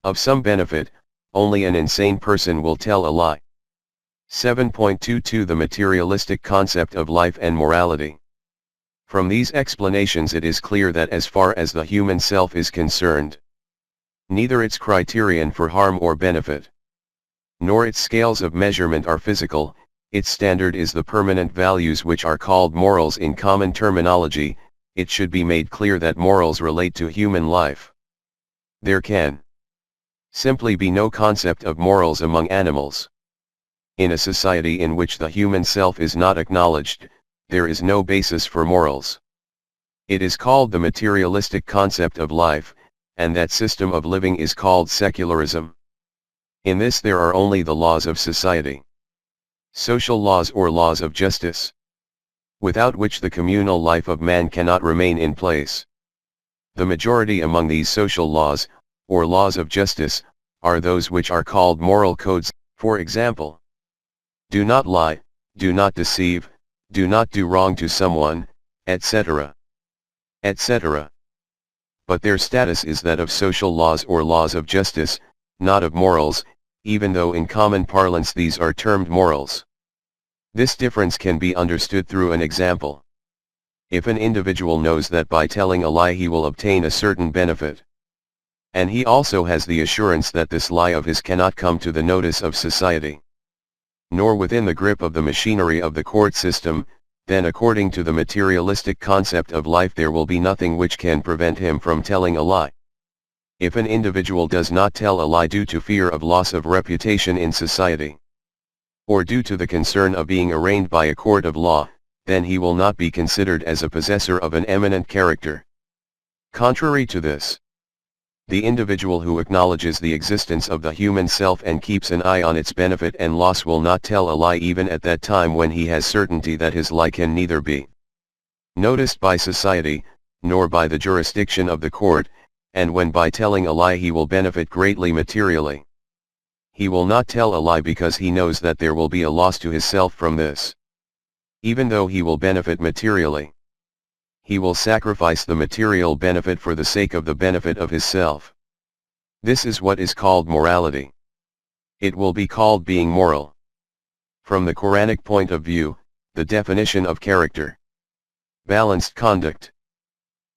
of some benefit, only an insane person will tell a lie. 7.22 The materialistic concept of life and morality. From these explanations it is clear that as far as the human self is concerned, neither its criterion for harm or benefit, nor its scales of measurement are physical. Its standard is the permanent values which are called morals in common terminology. It should be made clear that morals relate to human life. There can simply be no concept of morals among animals. In a society in which the human self is not acknowledged, there is no basis for morals. It is called the materialistic concept of life, and that system of living is called secularism. In this there are only the laws of society, social laws or laws of justice, without which the communal life of man cannot remain in place. The majority among these social laws, or laws of justice, are those which are called moral codes. For example, do not lie, do not deceive, do not do wrong to someone, etc., etc. But their status is that of social laws or laws of justice, not of morals, even though in common parlance these are termed morals. This difference can be understood through an example. If an individual knows that by telling a lie he will obtain a certain benefit, and he also has the assurance that this lie of his cannot come to the notice of society, nor within the grip of the machinery of the court system, then according to the materialistic concept of life there will be nothing which can prevent him from telling a lie. If an individual does not tell a lie due to fear of loss of reputation in society, or due to the concern of being arraigned by a court of law, then he will not be considered as a possessor of an eminent character. Contrary to this, the individual who acknowledges the existence of the human self and keeps an eye on its benefit and loss will not tell a lie even at that time when he has certainty that his lie can neither be noticed by society, nor by the jurisdiction of the court, and when by telling a lie he will benefit greatly materially. He will not tell a lie because he knows that there will be a loss to his self from this. Even though he will benefit materially, he will sacrifice the material benefit for the sake of the benefit of his self. This is what is called morality. It will be called being moral. From the Quranic point of view, the definition of character, balanced conduct,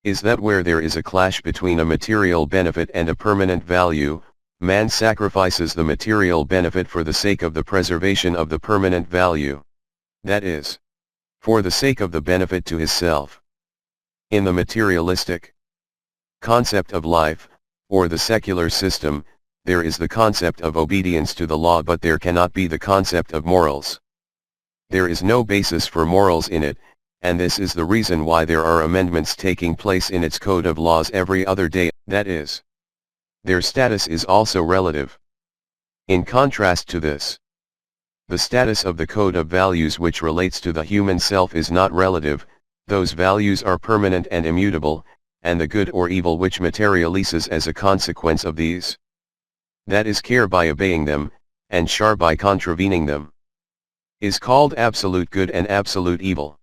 is that where there is a clash between a material benefit and a permanent value, man sacrifices the material benefit for the sake of the preservation of the permanent value. That is, for the sake of the benefit to his self. In the materialistic concept of life, or the secular system, there is the concept of obedience to the law, but there cannot be the concept of morals. There is no basis for morals in it, and this is the reason why there are amendments taking place in its code of laws every other day, that is, their status is also relative. In contrast to this, the status of the code of values which relates to the human self is not relative, those values are permanent and immutable, and the good or evil which materializes as a consequence of these, that is care by obeying them, and shar by contravening them, is called absolute good and absolute evil.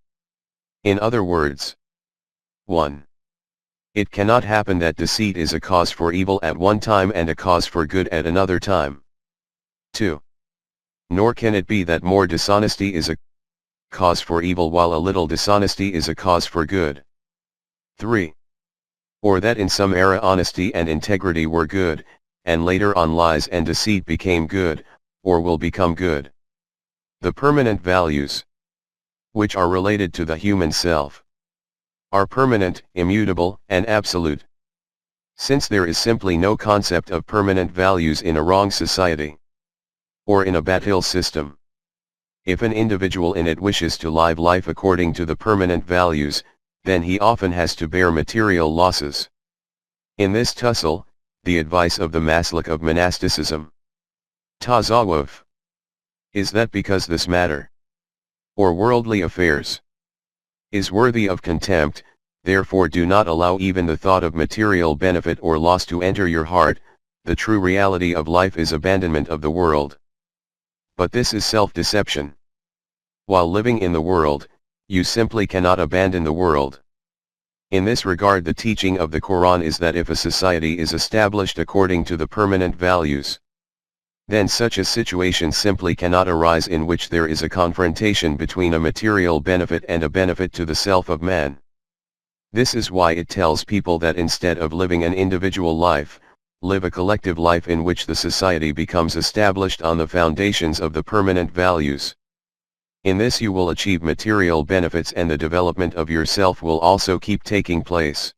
In other words, 1. It cannot happen that deceit is a cause for evil at one time and a cause for good at another time. 2. Nor can it be that more dishonesty is a cause for evil while a little dishonesty is a cause for good. 3. Or that in some era honesty and integrity were good, and later on lies and deceit became good, or will become good. The permanent values, which are related to the human self, are permanent, immutable, and absolute. Since there is simply no concept of permanent values in a wrong society, or in a batil system, if an individual in it wishes to live life according to the permanent values, then he often has to bear material losses. In this tussle, the advice of the maslak of monasticism, tasawwuf, is that because this matter, or worldly affairs, is worthy of contempt, therefore do not allow even the thought of material benefit or loss to enter your heart. The true reality of life is abandonment of the world. But this is self-deception. While living in the world, you simply cannot abandon the world. In this regard, the teaching of the Quran is that if a society is established according to the permanent values, then such a situation simply cannot arise in which there is a confrontation between a material benefit and a benefit to the self of man. This is why it tells people that instead of living an individual life, live a collective life in which the society becomes established on the foundations of the permanent values. In this you will achieve material benefits and the development of yourself will also keep taking place.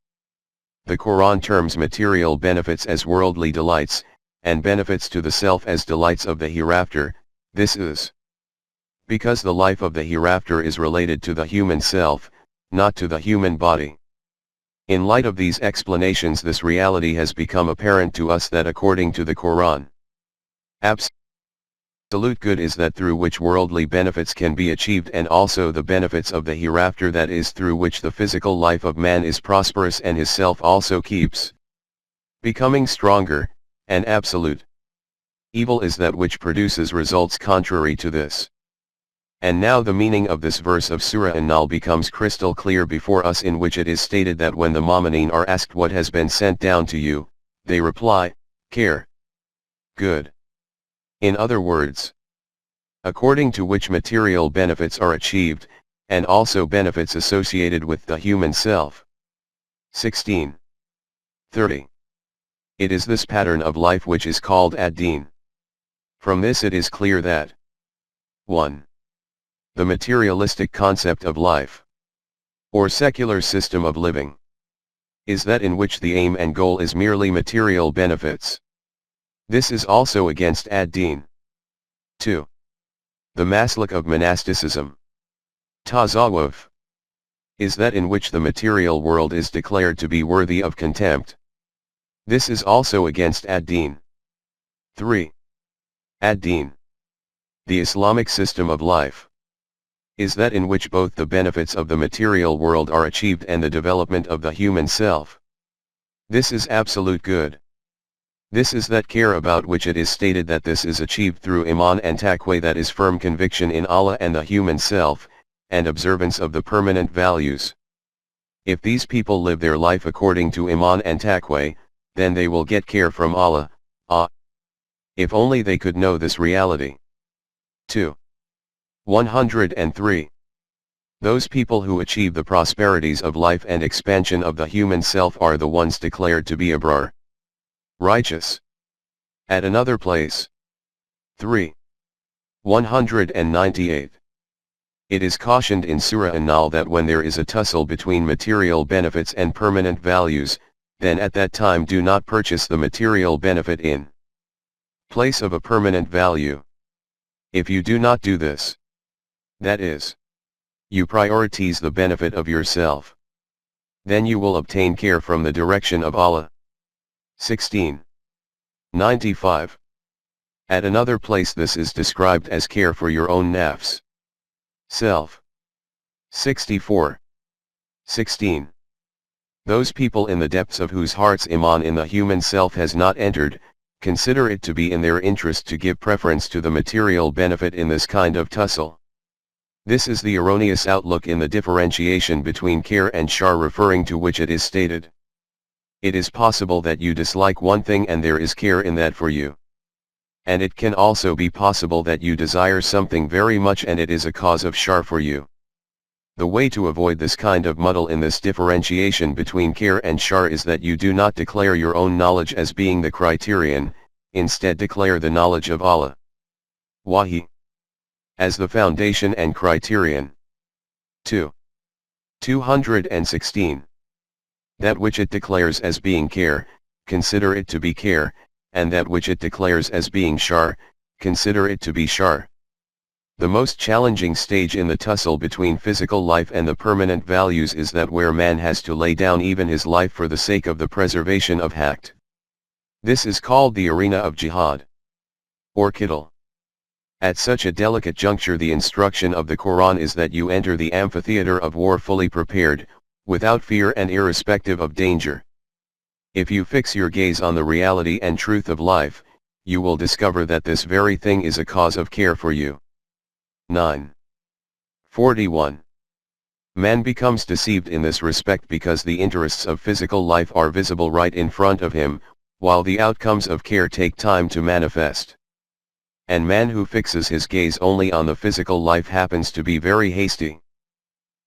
The Quran terms material benefits as worldly delights, and benefits to the self as delights of the hereafter. This is because the life of the hereafter is related to the human self, not to the human body. In light of these explanations, this reality has become apparent to us that according to the Quran, absolute good is that through which worldly benefits can be achieved, and also the benefits of the hereafter, that is through which the physical life of man is prosperous and his self also keeps becoming stronger. And absolute evil is that which produces results contrary to this. And now the meaning of this verse of Surah An-Nahl becomes crystal clear before us, in which it is stated that when the Mu'mineen are asked what has been sent down to you, they reply, care, good. In other words, according to which material benefits are achieved, and also benefits associated with the human self. 16:30. It is this pattern of life which is called ad-din. From this it is clear that 1. The materialistic concept of life, or secular system of living, is that in which the aim and goal is merely material benefits. This is also against ad-din. 2. The maslak of monasticism, tasawwuf, is that in which the material world is declared to be worthy of contempt. This is also against ad-din. 3. Ad-din, the Islamic system of life, is that in which both the benefits of the material world are achieved and the development of the human self. This is absolute good. This is that care about which it is stated that this is achieved through iman and taqwa, that is firm conviction in Allah and the human self, and observance of the permanent values. If these people live their life according to iman and taqwa, then they will get care from Allah. If only they could know this reality. 2. 103. Those people who achieve the prosperities of life and expansion of the human self are the ones declared to be abrar, righteous. At another place. 3. 198. It is cautioned in Surah An-Nahl that when there is a tussle between material benefits and permanent values, then at that time do not purchase the material benefit in place of a permanent value. If you do not do this, that is, you prioritize the benefit of yourself, then you will obtain care from the direction of Allah. 16. 95. At another place this is described as care for your own nafs, self. 64. 16. Those people in the depths of whose hearts Iman in the human self has not entered, consider it to be in their interest to give preference to the material benefit in this kind of tussle. This is the erroneous outlook in the differentiation between khair and shar referring to which it is stated. It is possible that you dislike one thing and there is khair in that for you. And it can also be possible that you desire something very much and it is a cause of shar for you. The way to avoid this kind of muddle in this differentiation between khair and shar is that you do not declare your own knowledge as being the criterion, instead declare the knowledge of Allah, Wahi, as the foundation and criterion. 2. 216. That which it declares as being khair, consider it to be khair, and that which it declares as being shar, consider it to be shar. The most challenging stage in the tussle between physical life and the permanent values is that where man has to lay down even his life for the sake of the preservation of haqq. This is called the arena of jihad, or qitl. At such a delicate juncture the instruction of the Quran is that you enter the amphitheater of war fully prepared, without fear and irrespective of danger. If you fix your gaze on the reality and truth of life, you will discover that this very thing is a cause of care for you. 9. 41. Man becomes deceived in this respect because the interests of physical life are visible right in front of him, while the outcomes of care take time to manifest. And man who fixes his gaze only on the physical life happens to be very hasty.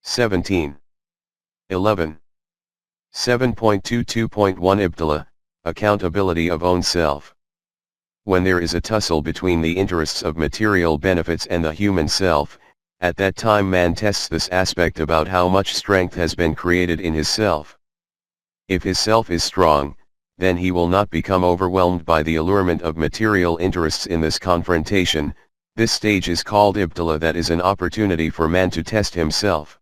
17. 11. 7.22.1 Ibtila, accountability of own self. When there is a tussle between the interests of material benefits and the human self, at that time man tests this aspect about how much strength has been created in his self. If his self is strong, then he will not become overwhelmed by the allurement of material interests in this confrontation. This stage is called Ibtila, that is an opportunity for man to test himself.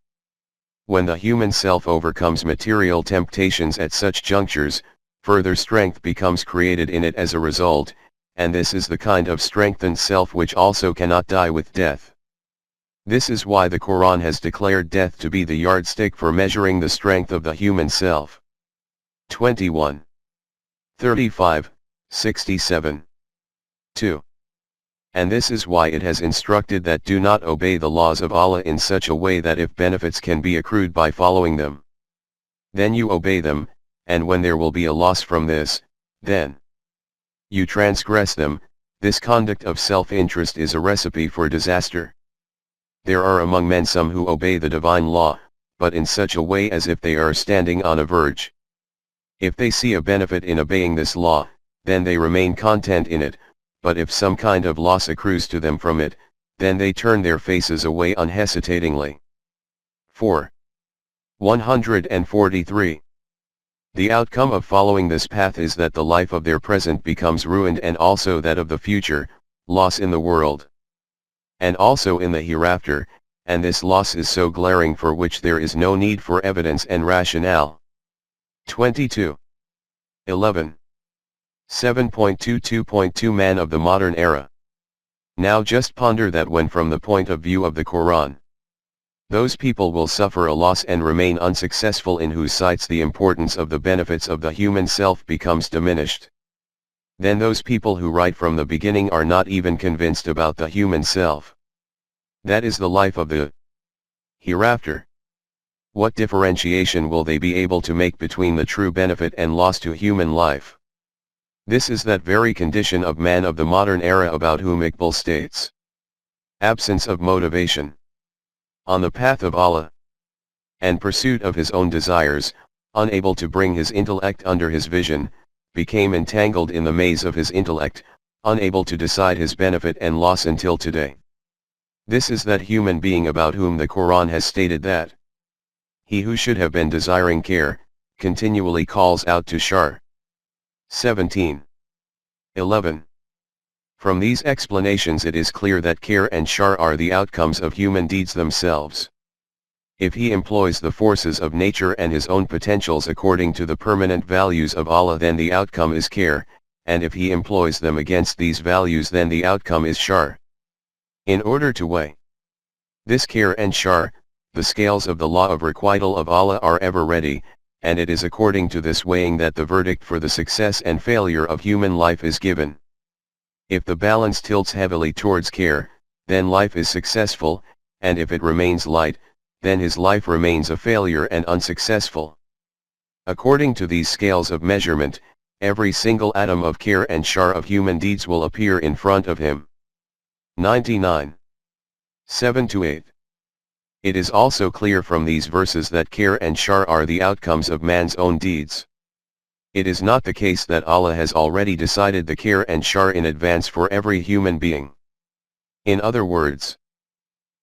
When the human self overcomes material temptations at such junctures, further strength becomes created in it as a result, and this is the kind of strengthened self which also cannot die with death. This is why the Quran has declared death to be the yardstick for measuring the strength of the human self. 21. 35, 67. 2. And this is why it has instructed that do not obey the laws of Allah in such a way that if benefits can be accrued by following them, then you obey them, and when there will be a loss from this, then you transgress them. This conduct of self-interest is a recipe for disaster. There are among men some who obey the divine law, but in such a way as if they are standing on a verge. If they see a benefit in obeying this law, then they remain content in it, but if some kind of loss accrues to them from it, then they turn their faces away unhesitatingly. 4. 143. The outcome of following this path is that the life of their present becomes ruined and also that of the future, loss in the world, and also in the hereafter, and this loss is so glaring for which there is no need for evidence and rationale. 22. 11. 7.22.2 Man of the modern era. Now just ponder that when from the point of view of the Quran, those people will suffer a loss and remain unsuccessful in whose sights the importance of the benefits of the human self becomes diminished. Then those people who right from the beginning are not even convinced about the human self. That is the life of the hereafter. What differentiation will they be able to make between the true benefit and loss to human life? This is that very condition of man of the modern era about whom Iqbal states, Absence of motivation. On the path of Allah and pursuit of his own desires, unable to bring his intellect under his vision, became entangled in the maze of his intellect, unable to decide his benefit and loss until today. This is that human being about whom the Quran has stated that he who should have been desiring care, continually calls out to shar. 17. 11. From these explanations it is clear that care and shar are the outcomes of human deeds themselves. If he employs the forces of nature and his own potentials according to the permanent values of Allah, then the outcome is care, and if he employs them against these values, then the outcome is shar. In order to weigh this care and shar, the scales of the law of requital of Allah are ever ready, and it is according to this weighing that the verdict for the success and failure of human life is given. If the balance tilts heavily towards care, then life is successful, and if it remains light, then his life remains a failure and unsuccessful. According to these scales of measurement, every single atom of care and shar of human deeds will appear in front of him. 99. 7-8. It is also clear from these verses that care and shar are the outcomes of man's own deeds. It is not the case that Allah has already decided the care and shar in advance for every human being. In other words,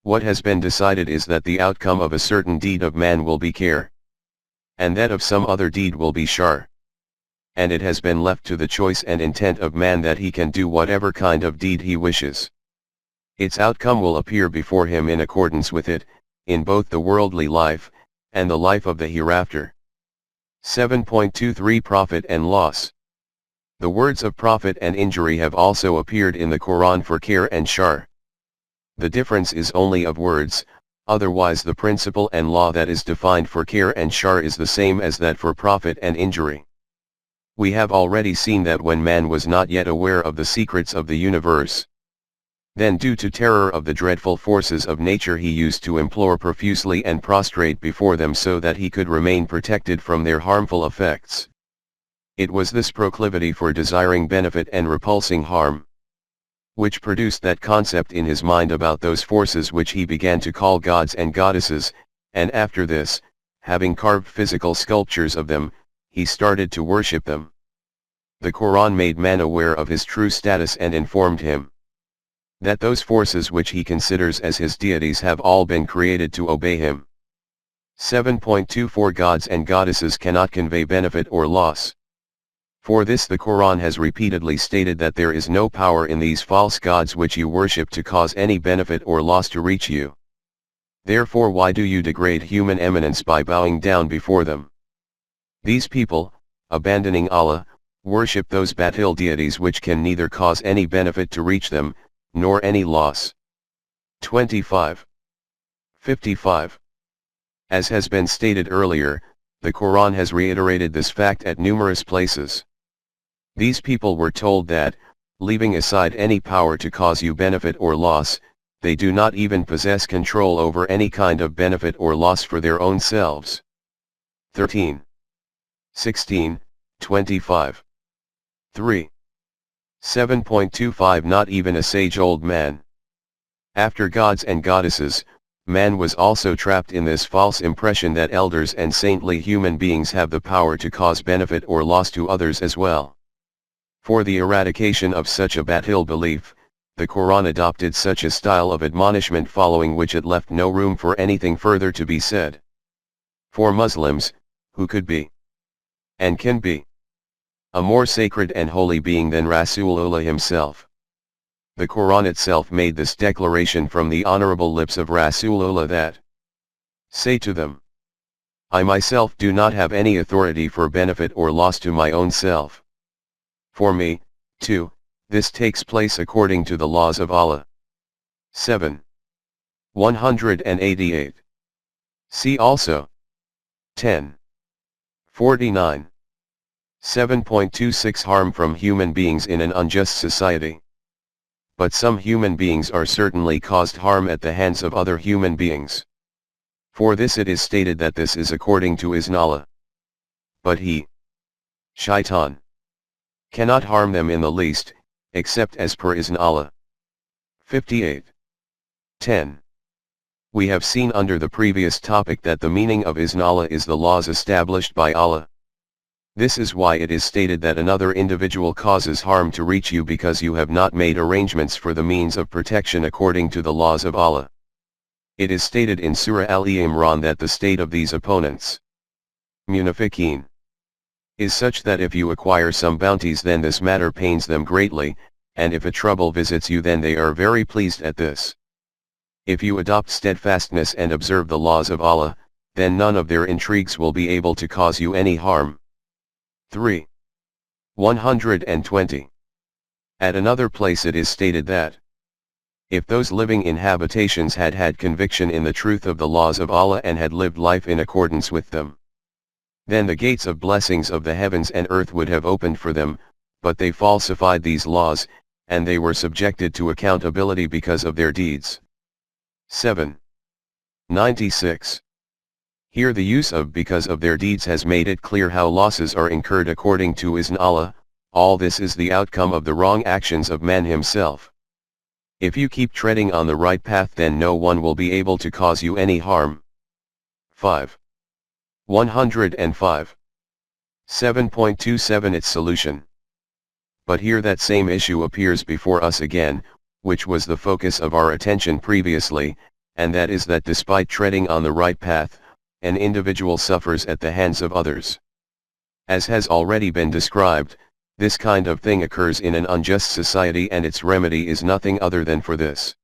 what has been decided is that the outcome of a certain deed of man will be care, and that of some other deed will be shar. And it has been left to the choice and intent of man that he can do whatever kind of deed he wishes. Its outcome will appear before him in accordance with it, in both the worldly life, and the life of the hereafter. 7.23 Profit and loss. The words of profit and injury have also appeared in the Quran for care and shar. The difference is only of words, otherwise the principle and law that is defined for care and shar is the same as that for profit and injury. We have already seen that when man was not yet aware of the secrets of the universe, then due to terror of the dreadful forces of nature he used to implore profusely and prostrate before them so that he could remain protected from their harmful effects. It was this proclivity for desiring benefit and repulsing harm which produced that concept in his mind about those forces which he began to call gods and goddesses, and after this, having carved physical sculptures of them, he started to worship them. The Quran made man aware of his true status and informed him that those forces which he considers as his deities have all been created to obey him. 7.24 Gods and goddesses cannot convey benefit or loss. For this the Quran has repeatedly stated that there is no power in these false gods which you worship to cause any benefit or loss to reach you. Therefore why do you degrade human eminence by bowing down before them? These people, abandoning Allah, worship those batil deities which can neither cause any benefit to reach them, nor any loss. 25. 55. As has been stated earlier, the Quran has reiterated this fact at numerous places. These people were told that, leaving aside any power to cause you benefit or loss, they do not even possess control over any kind of benefit or loss for their own selves. 13. 16, 25. 3. 7.25 Not even a sage old man. After gods and goddesses, man was also trapped in this false impression that elders and saintly human beings have the power to cause benefit or loss to others as well. For the eradication of such a batil belief, the Quran adopted such a style of admonishment following which it left no room for anything further to be said. For Muslims, who could be and can be a more sacred and holy being than Rasool himself? The Quran itself made this declaration from the honorable lips of Rasool that, say to them, I myself do not have any authority for benefit or loss to my own self. For me, too, this takes place according to the laws of Allah. 7. 188. See also 10. 49. 7.26 Harm from human beings in an unjust society. But some human beings are certainly caused harm at the hands of other human beings. For this it is stated that this is according to Izn Allah. But he, Shaitan, cannot harm them in the least, except as per Izn Allah. 58. 10. We have seen under the previous topic that the meaning of Izn Allah is the laws established by Allah. This is why it is stated that another individual causes harm to reach you because you have not made arrangements for the means of protection according to the laws of Allah. It is stated in Surah Al-Imran that the state of these opponents, Munafiqeen, is such that if you acquire some bounties then this matter pains them greatly, and if a trouble visits you then they are very pleased at this. If you adopt steadfastness and observe the laws of Allah, then none of their intrigues will be able to cause you any harm. 3. 120. At another place it is stated that, if those living in habitations had had conviction in the truth of the laws of Allah and had lived life in accordance with them, then the gates of blessings of the heavens and earth would have opened for them, but they falsified these laws, and they were subjected to accountability because of their deeds. 7. 96. Here the use of because of their deeds has made it clear how losses are incurred according to Izn Allah. All this is the outcome of the wrong actions of man himself. If you keep treading on the right path then no one will be able to cause you any harm. 5. 105. 7.27 Its solution. But here that same issue appears before us again, which was the focus of our attention previously, and that is that despite treading on the right path, an individual suffers at the hands of others. As has already been described, this kind of thing occurs in an unjust society and its remedy is nothing other than for this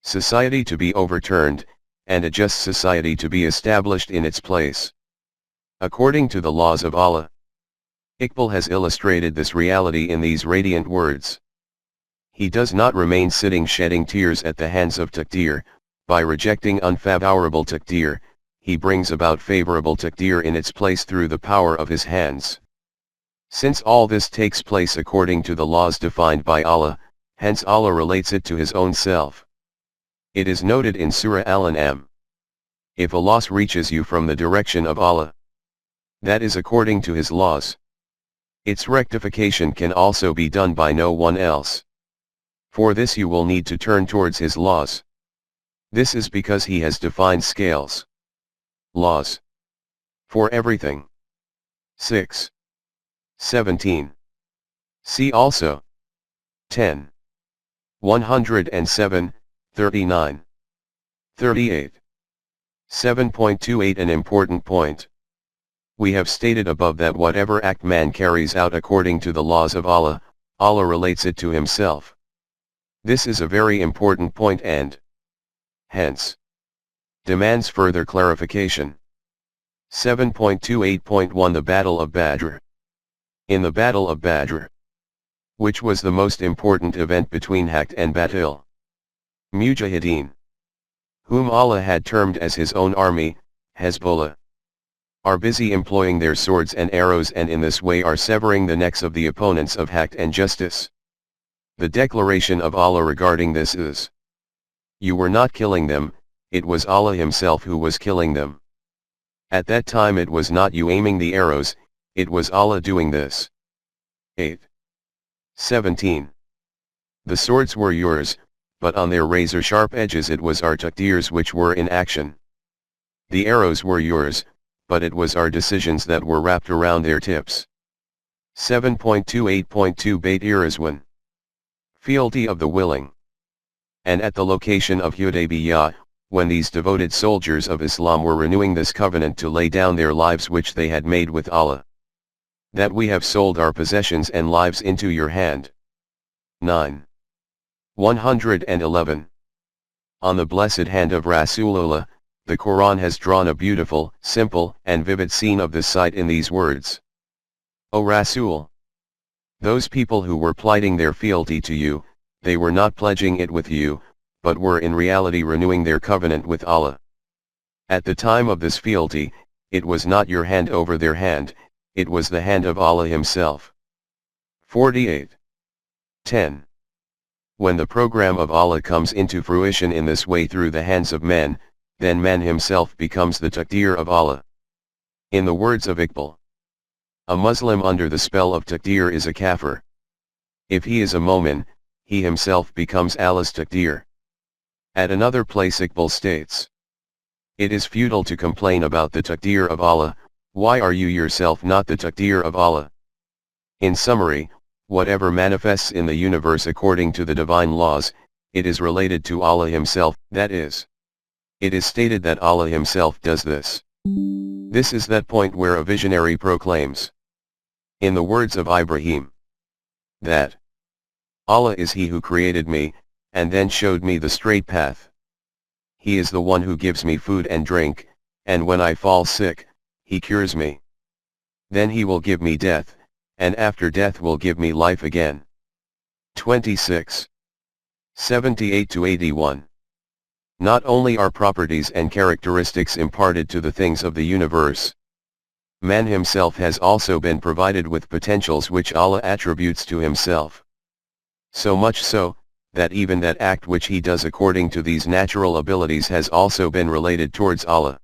society to be overturned, and a just society to be established in its place. According to the laws of Allah. Iqbal has illustrated this reality in these radiant words. He does not remain sitting shedding tears at the hands of Taqdeer. By rejecting unfavorable Taqdeer, he brings about favorable Taqdeer in its place through the power of his hands. Since all this takes place according to the laws defined by Allah, hence Allah relates it to his own self. It is noted in Surah Al-An'am. If a loss reaches you from the direction of Allah, that is according to his laws. Its rectification can also be done by no one else. For this you will need to turn towards his laws. This is because he has defined scales, laws, for everything. 6. 17. See also 10. 107, 39. 38. 7.28 An important point. We have stated above that whatever act man carries out according to the laws of Allah, Allah relates it to himself. This is a very important point and, hence, demands further clarification. 7.28.1 The Battle of Badr. In the Battle of Badr, which was the most important event between Haqq and Batil, Mujahideen, whom Allah had termed as his own army, Hezbollah, are busy employing their swords and arrows and in this way are severing the necks of the opponents of Haqq and justice. The declaration of Allah regarding this is, you were not killing them, it was Allah himself who was killing them. At that time it was not you aiming the arrows, it was Allah doing this. 8. 17. The swords were yours, but on their razor-sharp edges it was our Taqdeers which were in action. The arrows were yours, but it was our decisions that were wrapped around their tips. 7.28.2 Beit Irizwan. Fealty of the willing. And at the location of Hudaybiyah, when these devoted soldiers of Islam were renewing this covenant to lay down their lives which they had made with Allah, that we have sold our possessions and lives into your hand. 9. 111. On the blessed hand of Rasulullah, the Quran has drawn a beautiful, simple, and vivid scene of this sight in these words. O Rasool! Those people who were plighting their fealty to you, they were not pledging it with you, but were in reality renewing their covenant with Allah. At the time of this fealty, it was not your hand over their hand, it was the hand of Allah himself. 48. 10. When the program of Allah comes into fruition in this way through the hands of men, then man himself becomes the Taqdeer of Allah. In the words of Iqbal, a Muslim under the spell of Taqdeer is a kafir. If he is a Momin, he himself becomes Allah's Taqdeer. At another place Iqbal states, "It is futile to complain about the Taqdeer of Allah, why are you yourself not the Taqdeer of Allah?" In summary, whatever manifests in the universe according to the divine laws, it is related to Allah Himself, that is, it is stated that Allah Himself does this. This is that point where a visionary proclaims, in the words of Ibrahim, that Allah is He who created me, and then showed me the straight path. He is the one who gives me food and drink, and when I fall sick, He cures me. Then He will give me death, and after death will give me life again. 26. 78-81. Not only are properties and characteristics imparted to the things of the universe, man himself has also been provided with potentials which Allah attributes to Himself. So much so, that even that act which he does according to these natural abilities has also been related towards Allah.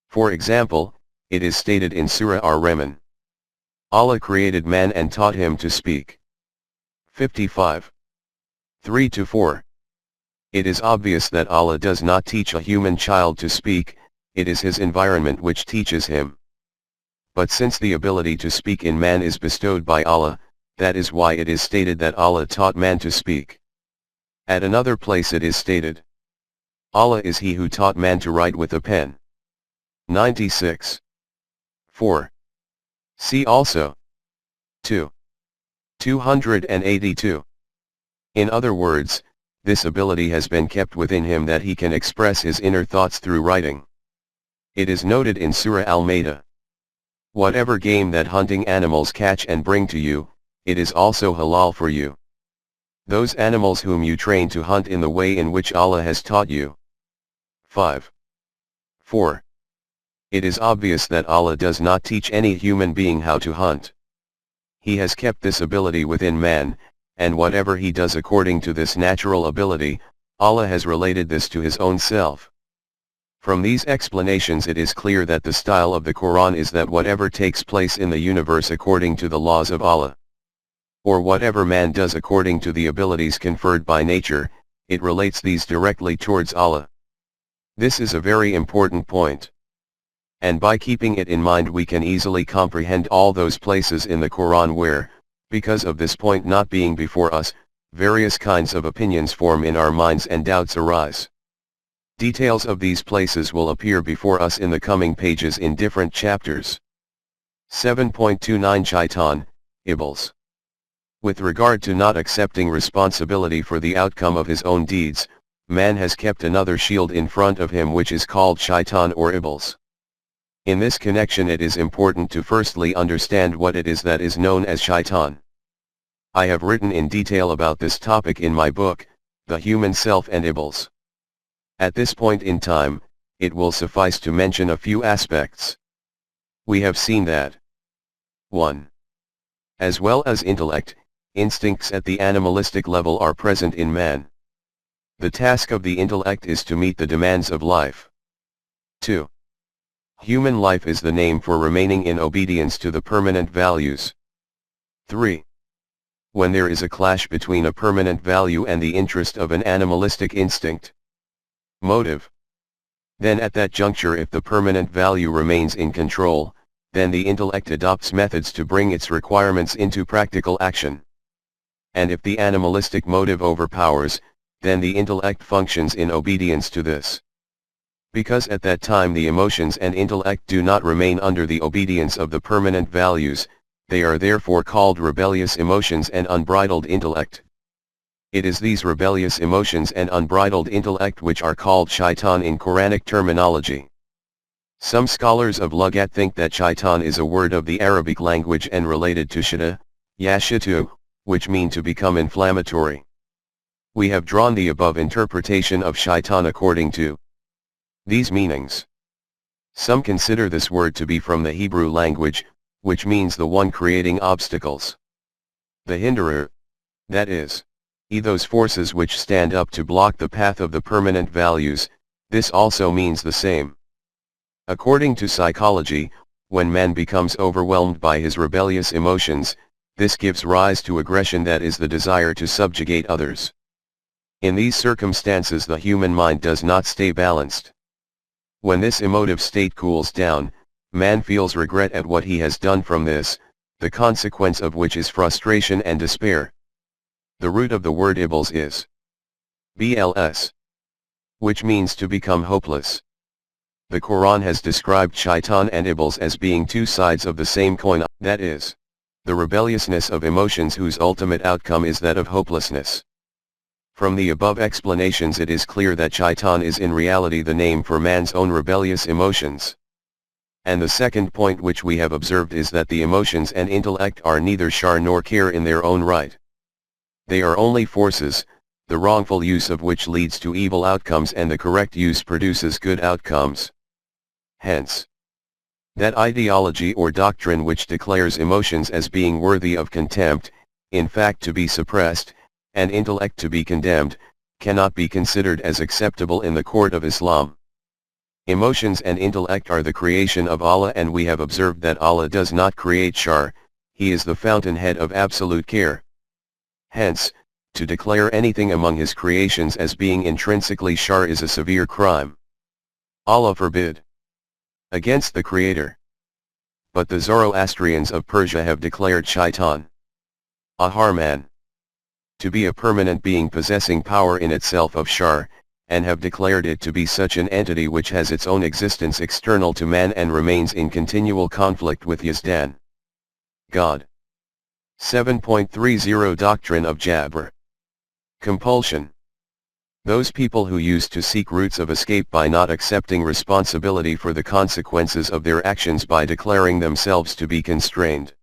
For example, it is stated in Surah Ar-Rahman, Allah created man and taught him to speak. 55. 3-4. It is obvious that Allah does not teach a human child to speak, it is his environment which teaches him. But since the ability to speak in man is bestowed by Allah, that is why it is stated that Allah taught man to speak. At another place it is stated, Allah is He who taught man to write with a pen. 96. 4. See also 2. 282. In other words, this ability has been kept within him that he can express his inner thoughts through writing. It is noted in Surah Al-Ma'idah, whatever game that hunting animals catch and bring to you, it is also halal for you. Those animals whom you train to hunt in the way in which Allah has taught you. 5. 4. It is obvious that Allah does not teach any human being how to hunt. He has kept this ability within man, and whatever he does according to this natural ability, Allah has related this to His own self. From these explanations it is clear that the style of the Quran is that whatever takes place in the universe according to the laws of Allah, or whatever man does according to the abilities conferred by nature, it relates these directly towards Allah. This is a very important point. And by keeping it in mind we can easily comprehend all those places in the Quran where, because of this point not being before us, various kinds of opinions form in our minds and doubts arise. Details of these places will appear before us in the coming pages in different chapters. 7.29 Shaitan, Iblis. With regard to not accepting responsibility for the outcome of his own deeds, man has kept another shield in front of him which is called Shaitan or Iblis. In this connection it is important to firstly understand what it is that is known as Shaitan. I have written in detail about this topic in my book, The Human Self and Iblis. At this point in time, it will suffice to mention a few aspects. We have seen that 1. As well as intellect, instincts at the animalistic level are present in man. The task of the intellect is to meet the demands of life. 2. Human life is the name for remaining in obedience to the permanent values. 3. When there is a clash between a permanent value and the interest of an animalistic instinct, motive, then at that juncture if the permanent value remains in control, then the intellect adopts methods to bring its requirements into practical action. And if the animalistic motive overpowers, then the intellect functions in obedience to this. Because at that time the emotions and intellect do not remain under the obedience of the permanent values, they are therefore called rebellious emotions and unbridled intellect. It is these rebellious emotions and unbridled intellect which are called shaitan in Quranic terminology. Some scholars of Lugat think that shaitan is a word of the Arabic language and related to shita, yashitu, which mean to become inflammatory. We have drawn the above interpretation of shaitan according to these meanings. Some consider this word to be from the Hebrew language, which means the one creating obstacles. The hinderer, that is, those forces which stand up to block the path of the permanent values, this also means the same. According to psychology, when man becomes overwhelmed by his rebellious emotions, this gives rise to aggression, that is the desire to subjugate others. In these circumstances the human mind does not stay balanced. When this emotive state cools down, man feels regret at what he has done from this, the consequence of which is frustration and despair. The root of the word iblis is bls, which means to become hopeless. The Quran has described shaitan and iblis as being two sides of the same coin, that is, the rebelliousness of emotions whose ultimate outcome is that of hopelessness. From the above explanations it is clear that shaitan is in reality the name for man's own rebellious emotions. And the second point which we have observed is that the emotions and intellect are neither shar nor khair in their own right. They are only forces, the wrongful use of which leads to evil outcomes and the correct use produces good outcomes. Hence, that ideology or doctrine which declares emotions as being worthy of contempt, in fact to be suppressed, and intellect to be condemned, cannot be considered as acceptable in the court of Islam. Emotions and intellect are the creation of Allah, and we have observed that Allah does not create shar, He is the fountainhead of absolute care. Hence, to declare anything among His creations as being intrinsically shar is a severe crime. Allah forbid against the Creator. But the Zoroastrians of Persia have declared shaitan, Ahriman, to be a permanent being possessing power in itself of shar, and have declared it to be such an entity which has its own existence external to man and remains in continual conflict with Yazdan, God. 7.30 Doctrine of Jabr. Compulsion. Those people who used to seek routes of escape by not accepting responsibility for the consequences of their actions by declaring themselves to be constrained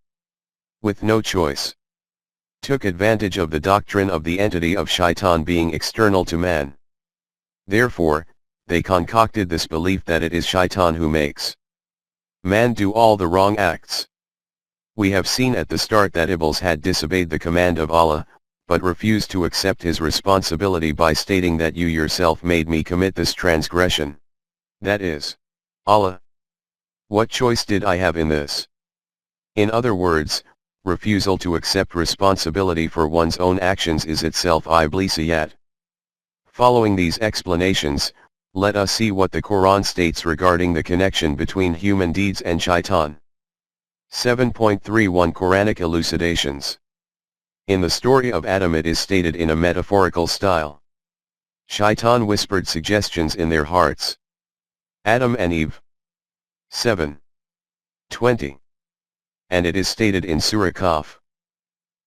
with no choice, took advantage of the doctrine of the entity of shaitan being external to man. Therefore, they concocted this belief that it is shaitan who makes man do all the wrong acts. We have seen at the start that Iblis had disobeyed the command of Allah, but refused to accept his responsibility by stating that you yourself made me commit this transgression. That is, Allah, what choice did I have in this? In other words, refusal to accept responsibility for one's own actions is itself iblisiyat. Following these explanations, let us see what the Quran states regarding the connection between human deeds and shaitan. 7.31 Quranic elucidations. In the story of Adam it is stated in a metaphorical style. Shaitan whispered suggestions in their hearts. Adam and Eve. 7:20. And it is stated in Surah Qaf.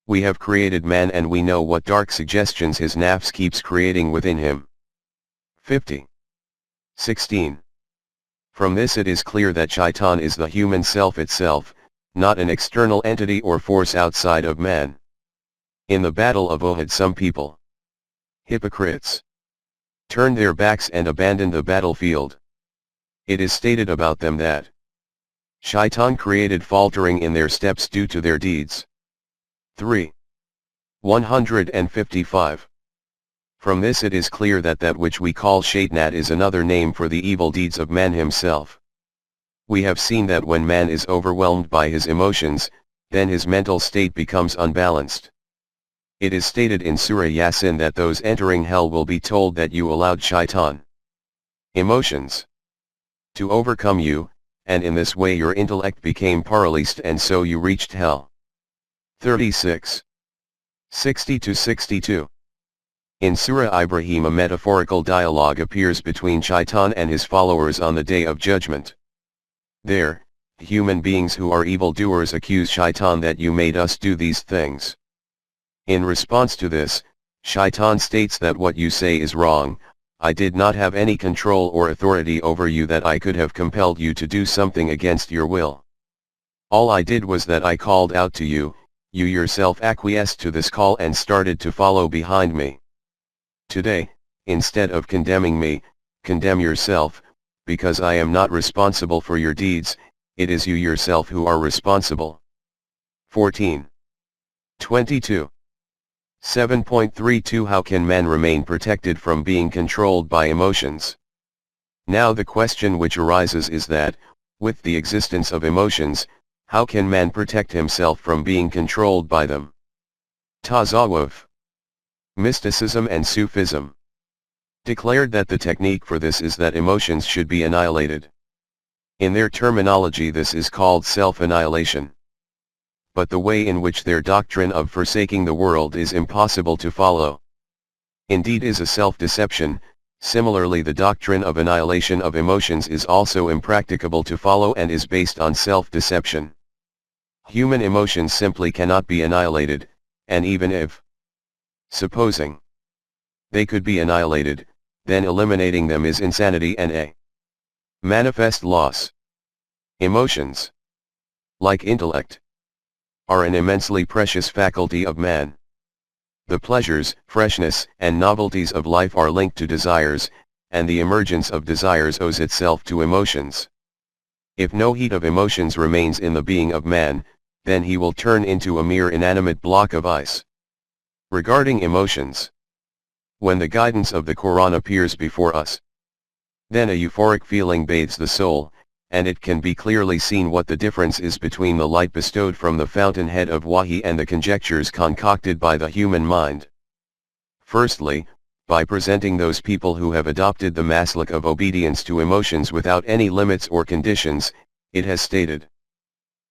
We have created man and we know what dark suggestions his nafs keeps creating within him. 50:16. From this it is clear that shaitan is the human self itself, not an external entity or force outside of man. In the Battle of Uhud some people, hypocrites, turned their backs and abandoned the battlefield. It is stated about them that shaitan created faltering in their steps due to their deeds. 3:155. From this it is clear that that which we call shaitanat is another name for the evil deeds of man himself. We have seen that when man is overwhelmed by his emotions, then his mental state becomes unbalanced. It is stated in Surah Yasin that those entering hell will be told that you allowed shaitan emotions to overcome you, and in this way your intellect became paralyzed and so you reached hell. 36:60-62. In Surah Ibrahim a metaphorical dialogue appears between shaitan and his followers on the Day of Judgment. There, human beings who are evildoers accuse shaitan that you made us do these things. In response to this, shaitan states that what you say is wrong, I did not have any control or authority over you that I could have compelled you to do something against your will. All I did was that I called out to you, you yourself acquiesced to this call and started to follow behind me. Today, instead of condemning me, condemn yourself, because I am not responsible for your deeds, it is you yourself who are responsible. 14:22. 7.32 How can man remain protected from being controlled by emotions? Now the question which arises is that, with the existence of emotions, how can man protect himself from being controlled by them? Tasawwuf. Mysticism and Sufism declared that the technique for this is that emotions should be annihilated. In their terminology, this is called self-annihilation. But the way in which their doctrine of forsaking the world is impossible to follow. Indeed is a self-deception. Similarly, the doctrine of annihilation of emotions is also impracticable to follow and is based on self-deception. Human emotions simply cannot be annihilated, and even if, supposing, they could be annihilated, then eliminating them is insanity and a manifest loss. Emotions, like intellect, are an immensely precious faculty of man. The pleasures, freshness, and novelties of life are linked to desires, and the emergence of desires owes itself to emotions. If no heat of emotions remains in the being of man, then he will turn into a mere inanimate block of ice. Regarding emotions, when the guidance of the Quran appears before us, then a euphoric feeling bathes the soul, and it can be clearly seen what the difference is between the light bestowed from the fountainhead of Wahi and the conjectures concocted by the human mind. Firstly, by presenting those people who have adopted the maslak of obedience to emotions without any limits or conditions, it has stated,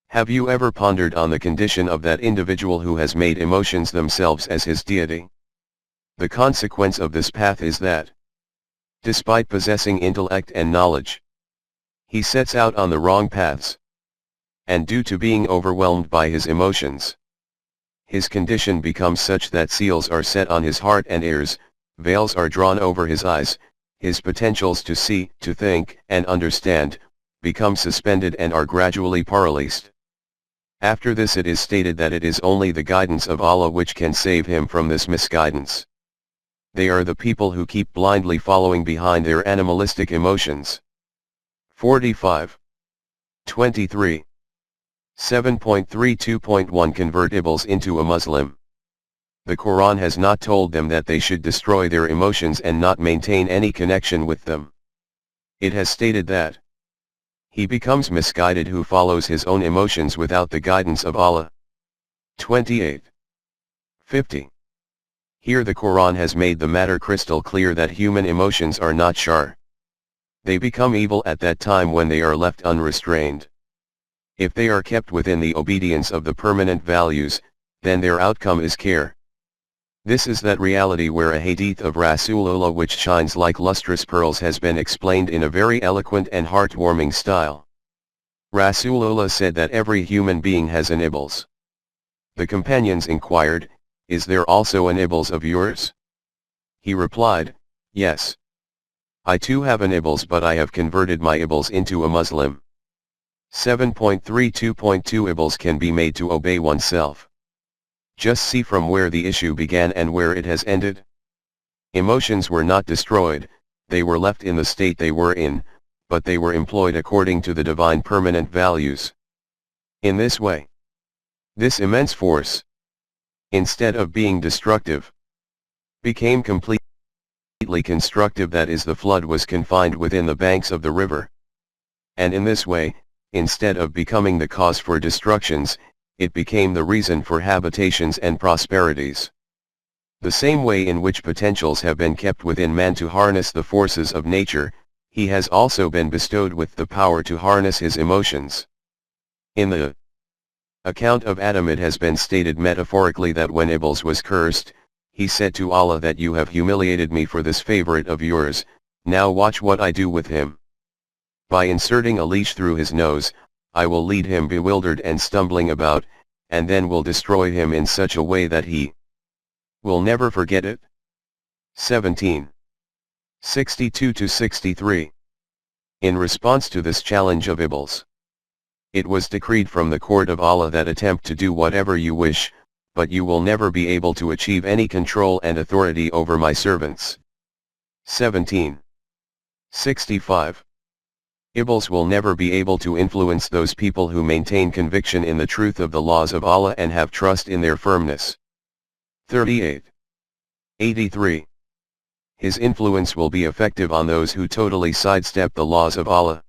"Have you ever pondered on the condition of that individual who has made emotions themselves as his deity? The consequence of this path is that, despite possessing intellect and knowledge, he sets out on the wrong paths. And due to being overwhelmed by his emotions, his condition becomes such that seals are set on his heart and ears, veils are drawn over his eyes, his potentials to see, to think, and understand, become suspended and are gradually paralyzed. After this it is stated that it is only the guidance of Allah which can save him from this misguidance. They are the people who keep blindly following behind their animalistic emotions." 45. 23. 7.32.1 Convert Iblis into a Muslim. The Quran has not told them that they should destroy their emotions and not maintain any connection with them. It has stated that he becomes misguided who follows his own emotions without the guidance of Allah. 28. 50. Here the Quran has made the matter crystal clear that human emotions are not shar. They become evil at that time when they are left unrestrained. If they are kept within the obedience of the permanent values, then their outcome is care. This is that reality where a hadith of Rasool which shines like lustrous pearls has been explained in a very eloquent and heartwarming style. Rasool said that every human being has an Iblis. The companions inquired, "Is there also an Iblis of yours?" He replied, "Yes. I too have an Iblis, but I have converted my Iblis into a Muslim." 7.32.2 Iblis can be made to obey oneself. Just see from where the issue began and where it has ended. Emotions were not destroyed, they were left in the state they were in, but they were employed according to the divine permanent values. In this way, this immense force, instead of being destructive, became completely constructive, that is, the flood was confined within the banks of the river. And in this way, instead of becoming the cause for destructions, it became the reason for habitations and prosperities. The same way in which potentials have been kept within man to harness the forces of nature, he has also been bestowed with the power to harness his emotions. In the account of Adam it has been stated metaphorically that when Iblis was cursed, he said to Allah that "You have humiliated me for this favorite of yours, now watch what I do with him. By inserting a leash through his nose, I will lead him bewildered and stumbling about, and then will destroy him in such a way that he will never forget it." 17. 62-63. In response to this challenge of Iblis, it was decreed from the court of Allah that attempt to do whatever you wish, but you will never be able to achieve any control and authority over my servants. 17. 65. Iblis will never be able to influence those people who maintain conviction in the truth of the laws of Allah and have trust in their firmness. 38. 83. His influence will be effective on those who totally sidestep the laws of Allah,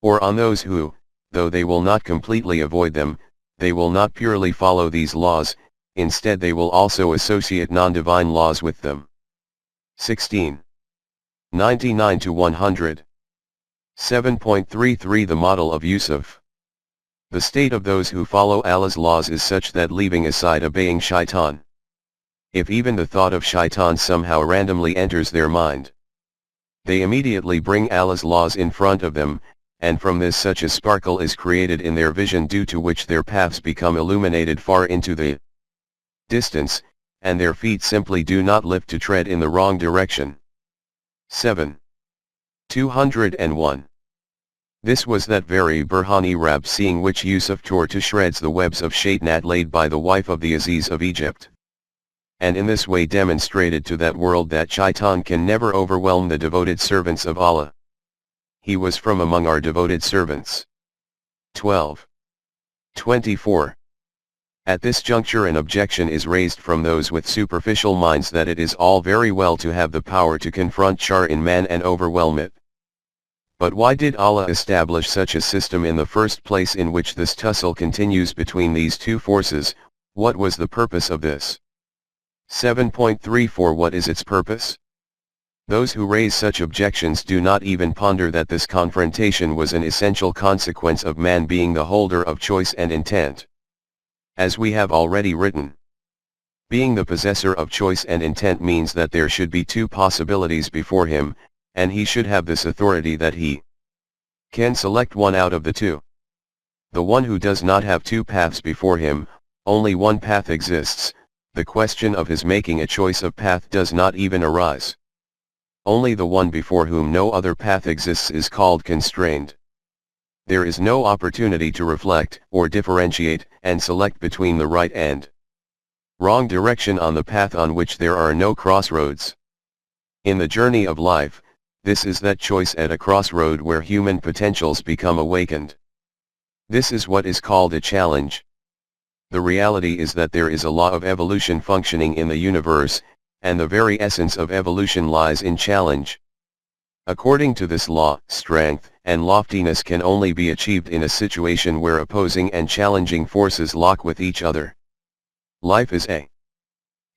or on those who, though they will not completely avoid them, they will not purely follow these laws, instead they will also associate non-divine laws with them. 16. 99 to 100. 7.33 The model of Yusuf. The state of those who follow Allah's laws is such that leaving aside obeying shaitan, if even the thought of shaitan somehow randomly enters their mind, they immediately bring Allah's laws in front of them, and from this such a sparkle is created in their vision due to which their paths become illuminated far into the distance, and their feet simply do not lift to tread in the wrong direction. 7. 201. This was that very Burhani rab seeing which Yusuf tore to shreds the webs of Shaitanat laid by the wife of the Aziz of Egypt, and in this way demonstrated to that world that shaitan can never overwhelm the devoted servants of Allah. He was from among our devoted servants. 12. 24. At this juncture an objection is raised from those with superficial minds that it is all very well to have the power to confront shar in man and overwhelm it. But why did Allah establish such a system in the first place in which this tussle continues between these two forces? What was the purpose of this? 7.34 What is its purpose? Those who raise such objections do not even ponder that this confrontation was an essential consequence of man being the holder of choice and intent. As we have already written, being the possessor of choice and intent means that there should be two possibilities before him, and he should have this authority that he can select one out of the two. The one who does not have two paths before him, only one path exists, the question of his making a choice of path does not even arise. Only the one before whom no other path exists is called constrained. There is no opportunity to reflect, or differentiate, and select between the right and wrong direction on the path on which there are no crossroads. In the journey of life, this is that choice at a crossroad where human potentials become awakened. This is what is called a challenge. The reality is that there is a law of evolution functioning in the universe, and the very essence of evolution lies in challenge. According to this law, strength and loftiness can only be achieved in a situation where opposing and challenging forces lock with each other. Life is a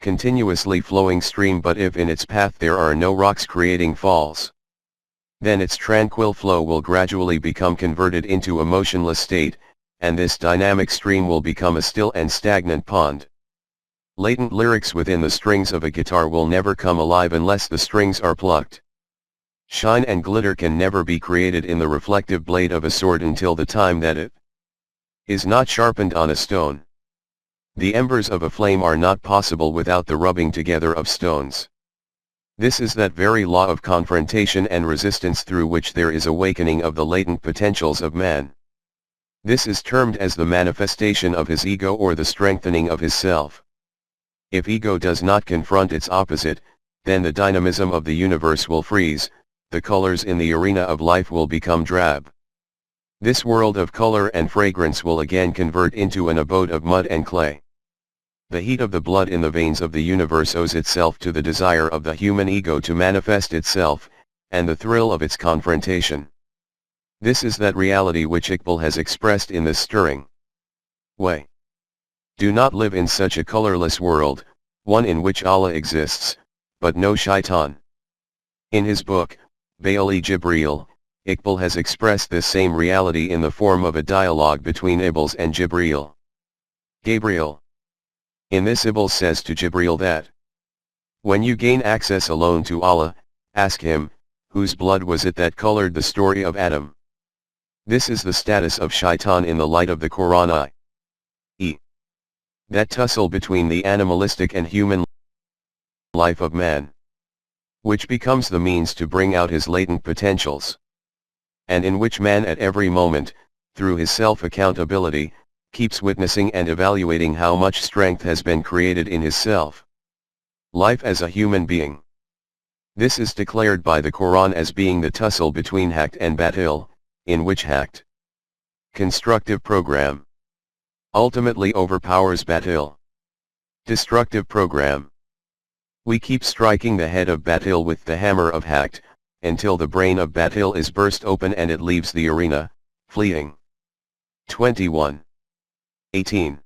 continuously flowing stream, but if in its path there are no rocks creating falls, then its tranquil flow will gradually become converted into a motionless state, and this dynamic stream will become a still and stagnant pond. Latent lyrics within the strings of a guitar will never come alive unless the strings are plucked. Shine and glitter can never be created in the reflective blade of a sword until the time that it is not sharpened on a stone. The embers of a flame are not possible without the rubbing together of stones. This is that very law of confrontation and resistance through which there is awakening of the latent potentials of man. This is termed as the manifestation of his ego or the strengthening of his self. If ego does not confront its opposite, then the dynamism of the universe will freeze, the colors in the arena of life will become drab. This world of color and fragrance will again convert into an abode of mud and clay. The heat of the blood in the veins of the universe owes itself to the desire of the human ego to manifest itself, and the thrill of its confrontation. This is that reality which Iqbal has expressed in this stirring way. Do not live in such a colorless world, one in which Allah exists, but no shaitan. In his book, Baal-e-Jibreel, Iqbal has expressed this same reality in the form of a dialogue between Iblis and Jibreel. Gabriel. In this Iblis says to Jibreel that, when you gain access alone to Allah, ask him, whose blood was it that colored the story of Adam? This is the status of shaitan in the light of the Quran i.e. that tussle between the animalistic and human life of man, which becomes the means to bring out his latent potentials, and in which man at every moment, through his self-accountability, keeps witnessing and evaluating how much strength has been created in his self life as a human being. This is declared by the Quran as being the tussle between haqq and batil, in which haqq, constructive program, ultimately overpowers batil, destructive program. We keep striking the head of batil with the hammer of haqq, until the brain of batil is burst open and it leaves the arena, fleeing. 21. 18.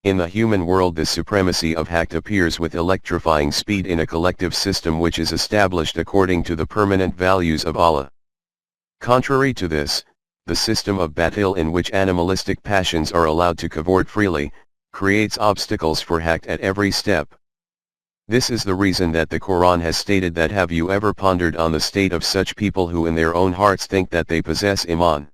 In the human world, the supremacy of haqq appears with electrifying speed in a collective system which is established according to the permanent values of Allah. Contrary to this, the system of batil in which animalistic passions are allowed to cavort freely, creates obstacles for haqq at every step. This is the reason that the Quran has stated that, have you ever pondered on the state of such people who in their own hearts think that they possess iman,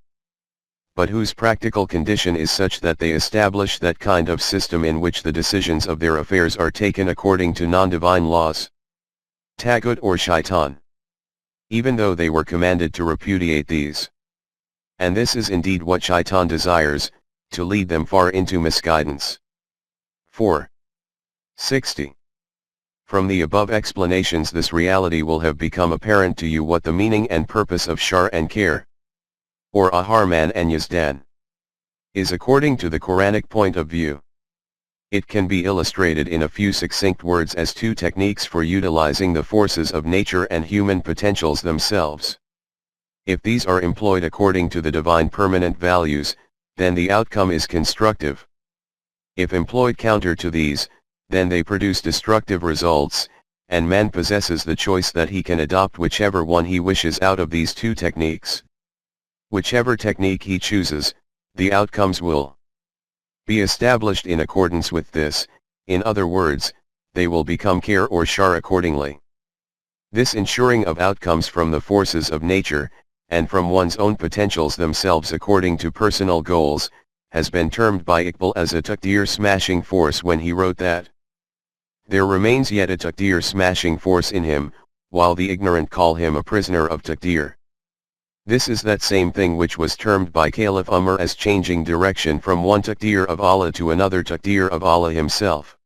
but whose practical condition is such that they establish that kind of system in which the decisions of their affairs are taken according to non-divine laws, taghut or shaitan, even though they were commanded to repudiate these. And this is indeed what shaitan desires, to lead them far into misguidance. 4. 60. From the above explanations, this reality will have become apparent to you what the meaning and purpose of shar and khair, or aharman and yazdan, is according to the Quranic point of view. It can be illustrated in a few succinct words as two techniques for utilizing the forces of nature and human potentials themselves. If these are employed according to the divine permanent values, then the outcome is constructive. If employed counter to these, then they produce destructive results, and man possesses the choice that he can adopt whichever one he wishes out of these two techniques. Whichever technique he chooses, the outcomes will be established in accordance with this. In other words, they will become khair or shar accordingly. This ensuring of outcomes from the forces of nature, and from one's own potentials themselves according to personal goals, has been termed by Iqbal as a taqdeer smashing force when he wrote that there remains yet a taqdeer smashing force in him, while the ignorant call him a prisoner of taqdeer. This is that same thing which was termed by Caliph Umar as changing direction from one taqdeer of Allah to another taqdeer of Allah himself.